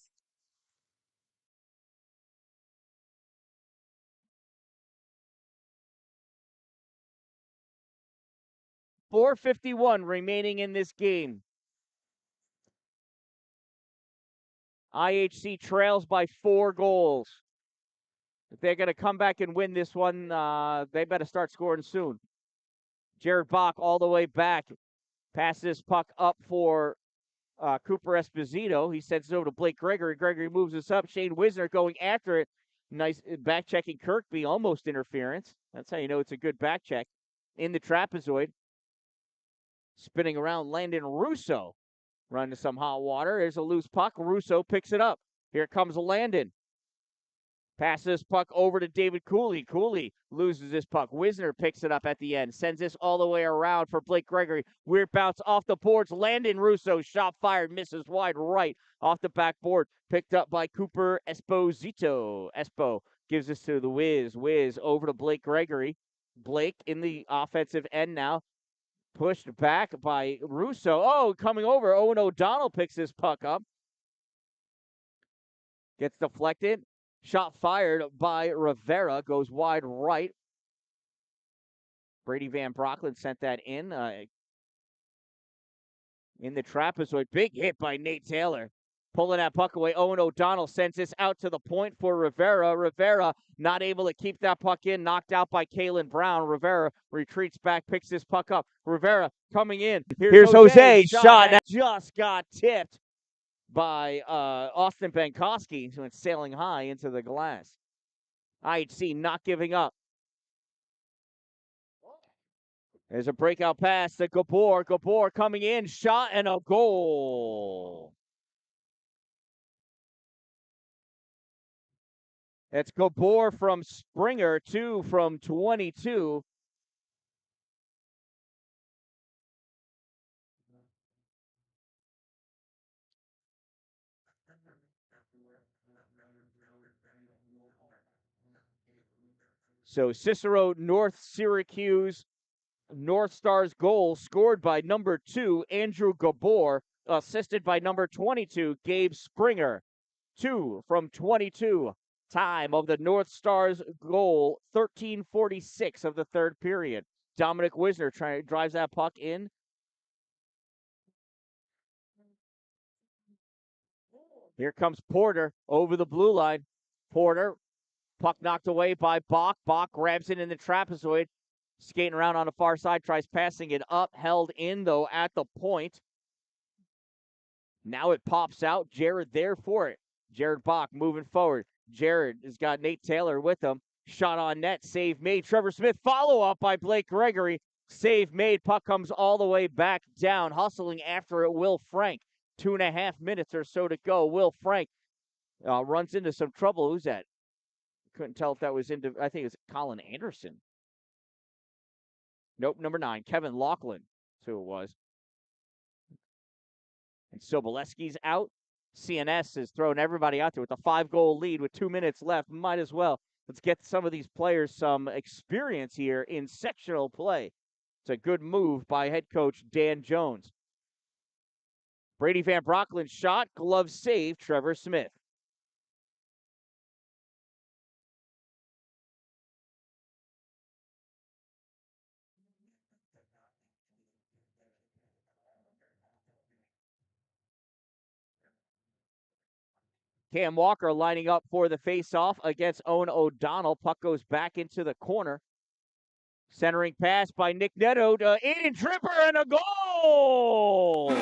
.451 remaining in this game. IHC trails by 4 goals. If they're going to come back and win this one, they better start scoring soon. Jared Bach all the way back. Passes this puck up for Cooper Esposito. He sends it over to Blake Gregory. Gregory moves this up. Shane Wisner going after it. Nice back checking Kirkby. Almost interference. That's how you know it's a good back check. In the trapezoid. Spinning around Landon Russo. Run to some hot water. There's a loose puck. Russo picks it up. Here comes Landon. Passes this puck over to David Cooley. Cooley loses this puck. Wisner picks it up at the end. Sends this all the way around for Blake Gregory. Weird bounce off the boards. Landon Russo. Shot fired. Misses wide right off the backboard. Picked up by Cooper Esposito. Espo gives this to the Wiz. Wiz over to Blake Gregory. Blake in the offensive end now. Pushed back by Russo. Oh, coming over. Owen O'Donnell picks this puck up. Gets deflected. Shot fired by Rivera. Goes wide right. Brady Van Brocklin sent that in the trapezoid. Big hit by Nate Taylor. Pulling that puck away. Owen O'Donnell sends this out to the point for Rivera. Rivera not able to keep that puck in. Knocked out by Kalen Brown. Rivera retreats back, picks this puck up. Rivera coming in. Here's Jose. Shot that just got tipped by Austin Benkoski, who went sailing high into the glass. IHC not giving up. There's a breakout pass to Gabor. Gabor coming in, shot and a goal. It's Gabor from Springer, 2 from 22. So Cicero, North Syracuse, Northstars goal scored by number 2, Andrew Gabor, assisted by number 22, Gabe Springer. 2 from 22. Time of the Northstars goal, 13:46 of the third period. Dominic Wisner drives that puck in. Here comes Porter over the blue line. Porter, puck knocked away by Bach. Bach grabs it in the trapezoid. Skating around on the far side, tries passing it up. Held in, though, at the point. Now it pops out. Jared there for it. Jared Bach moving forward. Jared has got Nate Taylor with him. Shot on net. Save made. Trevor Smith follow up by Blake Gregory. Save made. Puck comes all the way back down. Hustling after it, Will Frank. 2.5 minutes or so to go. Will Frank runs into some trouble. Who's that? Couldn't tell if that was into, I think it was Colin Anderson. Nope, number 9, Kevin Laughlin. That's who it was. And Sobolewski's out. CNS has thrown everybody out there with a 5-goal lead with 2 minutes left. Might as well. Let's get some of these players some experience here in sectional play. It's a good move by head coach Dan Jones. Brady Van Brocklin shot, glove save, Trevor Smith. Cam Walker lining up for the face-off against Owen O'Donnell. Puck goes back into the corner. Centering pass by Nick Neto to Aiden Tripper and a goal!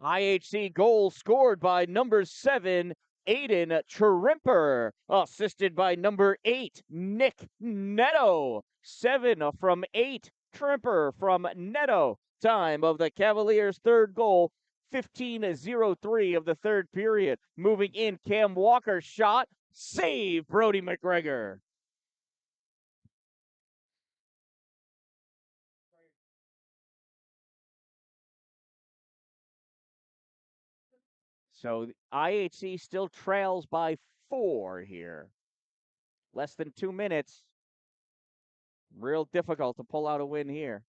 IHC goal scored by number 7, Aiden Trimper, assisted by number 8, Nick Neto. 7 from 8, Trimper from Neto. Time of the Cavaliers' third goal, 15:03 of the third period. Moving in, Cam Walker shot, save Brody McGregor. So IHC still trails by 4 here. Less than 2 minutes. Real difficult to pull out a win here.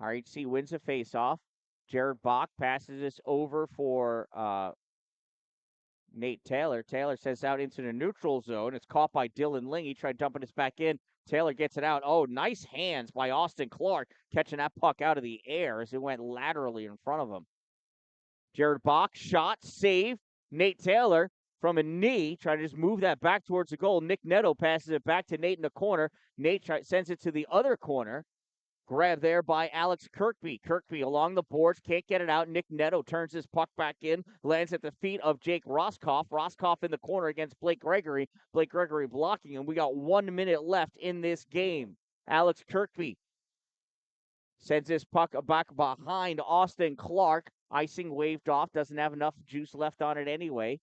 IHC wins a faceoff. Jared Bach passes this over for Nate Taylor. Taylor sends out into the neutral zone. It's caught by Dylan Ling. He tried dumping this back in. Taylor gets it out. Oh, nice hands by Austin Clark, catching that puck out of the air as it went laterally in front of him. Jared Bach, shot, save. Nate Taylor from a knee, trying to just move that back towards the goal. Nick Neto passes it back to Nate in the corner. Nate sends it to the other corner. Grab there by Alex Kirkby. Kirkby along the boards, can't get it out. Nick Neto turns his puck back in, lands at the feet of Jake Roscoff. Roscoff in the corner against Blake Gregory. Blake Gregory blocking him. We got 1 minute left in this game. Alex Kirkby sends his puck back behind Austin Clark. Icing waved off, doesn't have enough juice left on it anyway.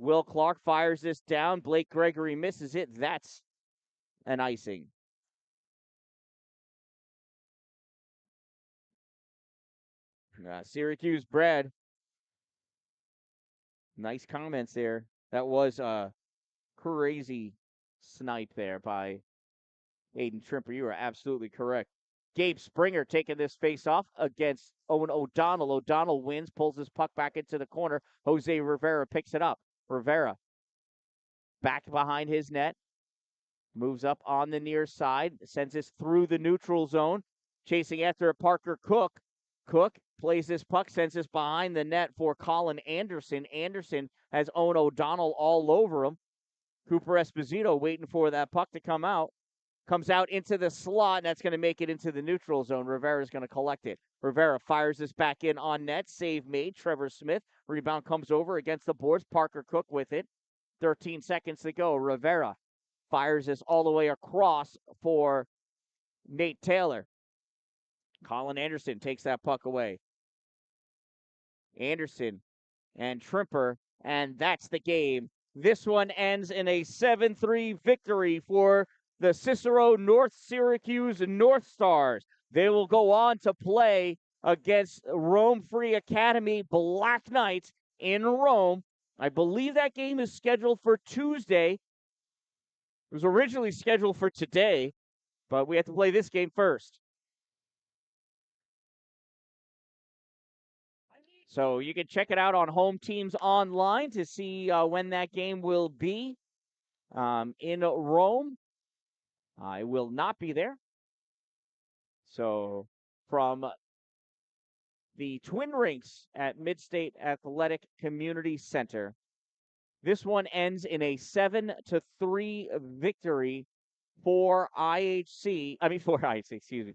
Will Clark fires this down. Blake Gregory misses it. That's an icing. Syracuse Brad. Nice comments there. That was a crazy snipe there by Aiden Trimper. You are absolutely correct. Gabe Springer taking this face off against Owen O'Donnell. O'Donnell wins, pulls his puck back into the corner. Jose Rivera picks it up. Rivera back behind his net. Moves up on the near side. Sends this through the neutral zone. Chasing after Parker Cook. Cook plays this puck, sends this behind the net for Colin Anderson. Anderson has Owen O'Donnell all over him. Cooper Esposito waiting for that puck to come out. Comes out into the slot, and that's going to make it into the neutral zone. Rivera's going to collect it. Rivera fires this back in on net. Save made. Trevor Smith. Rebound comes over against the boards. Parker Cook with it. 13 seconds to go. Rivera fires this all the way across for Nate Taylor. Colin Anderson takes that puck away. Anderson and Trimper, and that's the game. This one ends in a 7-3 victory for the Cicero North Syracuse Northstars. They will go on to play against Rome Free Academy Black Knights in Rome. I believe that game is scheduled for Tuesday. It was originally scheduled for today, but we have to play this game first. So you can check it out on Home Teams Online to see when that game will be in Rome. I will not be there. So from the Twin Rinks at Midstate Athletic Community Center, this one ends in a 7-3 victory for IHC. For IHC, excuse me.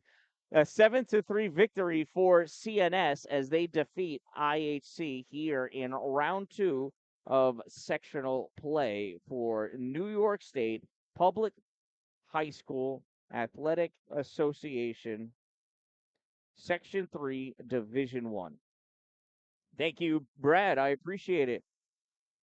A 7-3 victory for CNS as they defeat IHC here in round 2 of sectional play for New York State Public High School Athletic Association, Section 3, Division 1. Thank you, Brad. I appreciate it.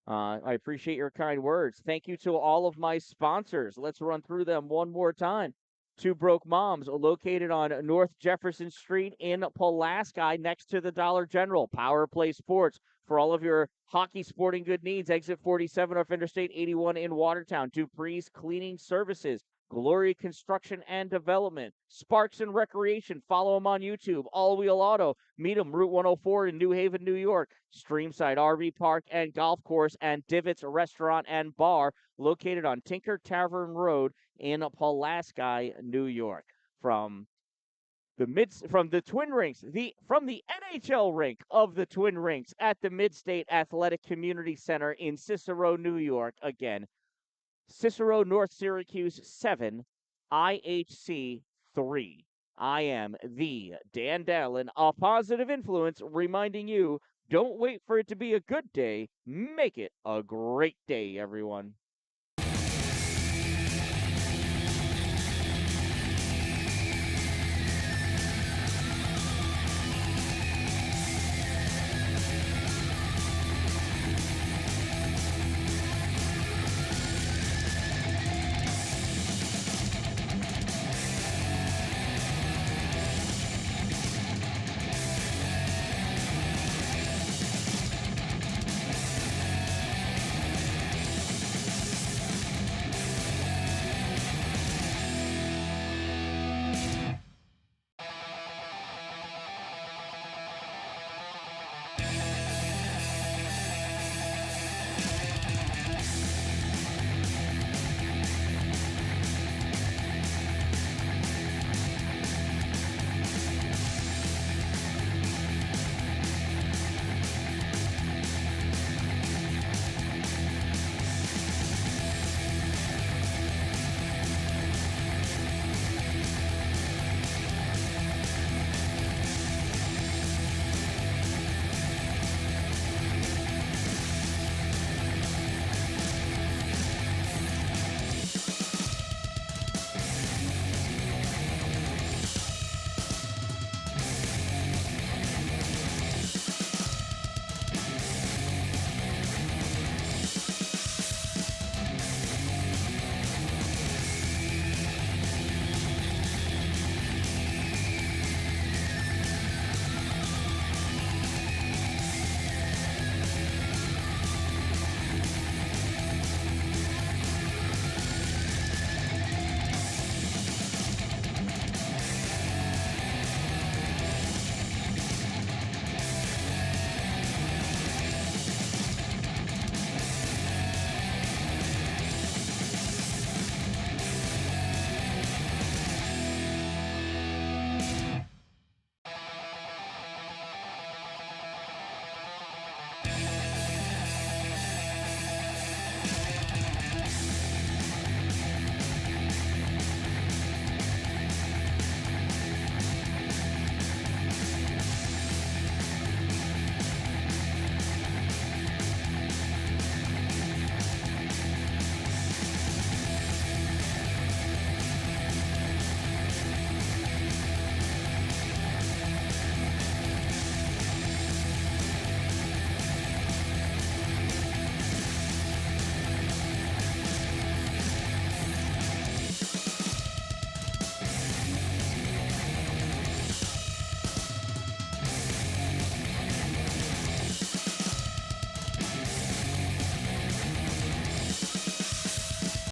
I appreciate your kind words. Thank you to all of my sponsors. Let's run through them one more time. Two Broke Moms, located on North Jefferson Street in Pulaski, next to the Dollar General. Power Play Sports, for all of your hockey sporting good needs. Exit 47 off Interstate 81 in Watertown. Dupree's Cleaning Services. Glory Construction and Development. Sparks and Recreation. Follow them on YouTube. All Wheel Auto. Meet them Route 104 in New Haven, New York. Streamside RV Park and Golf Course, and Divots Restaurant and Bar, located on Tinker Tavern Road in Pulaski, New York. From the Twin Rinks, from the NHL rink of the Twin Rinks at the Midstate Athletic Community Center in Cicero, New York. Again, Cicero North Syracuse 7, IHC 3. I am the Dan-Dalin, a positive influence, reminding you Don't wait for it to be a good day. Make it a great day, everyone.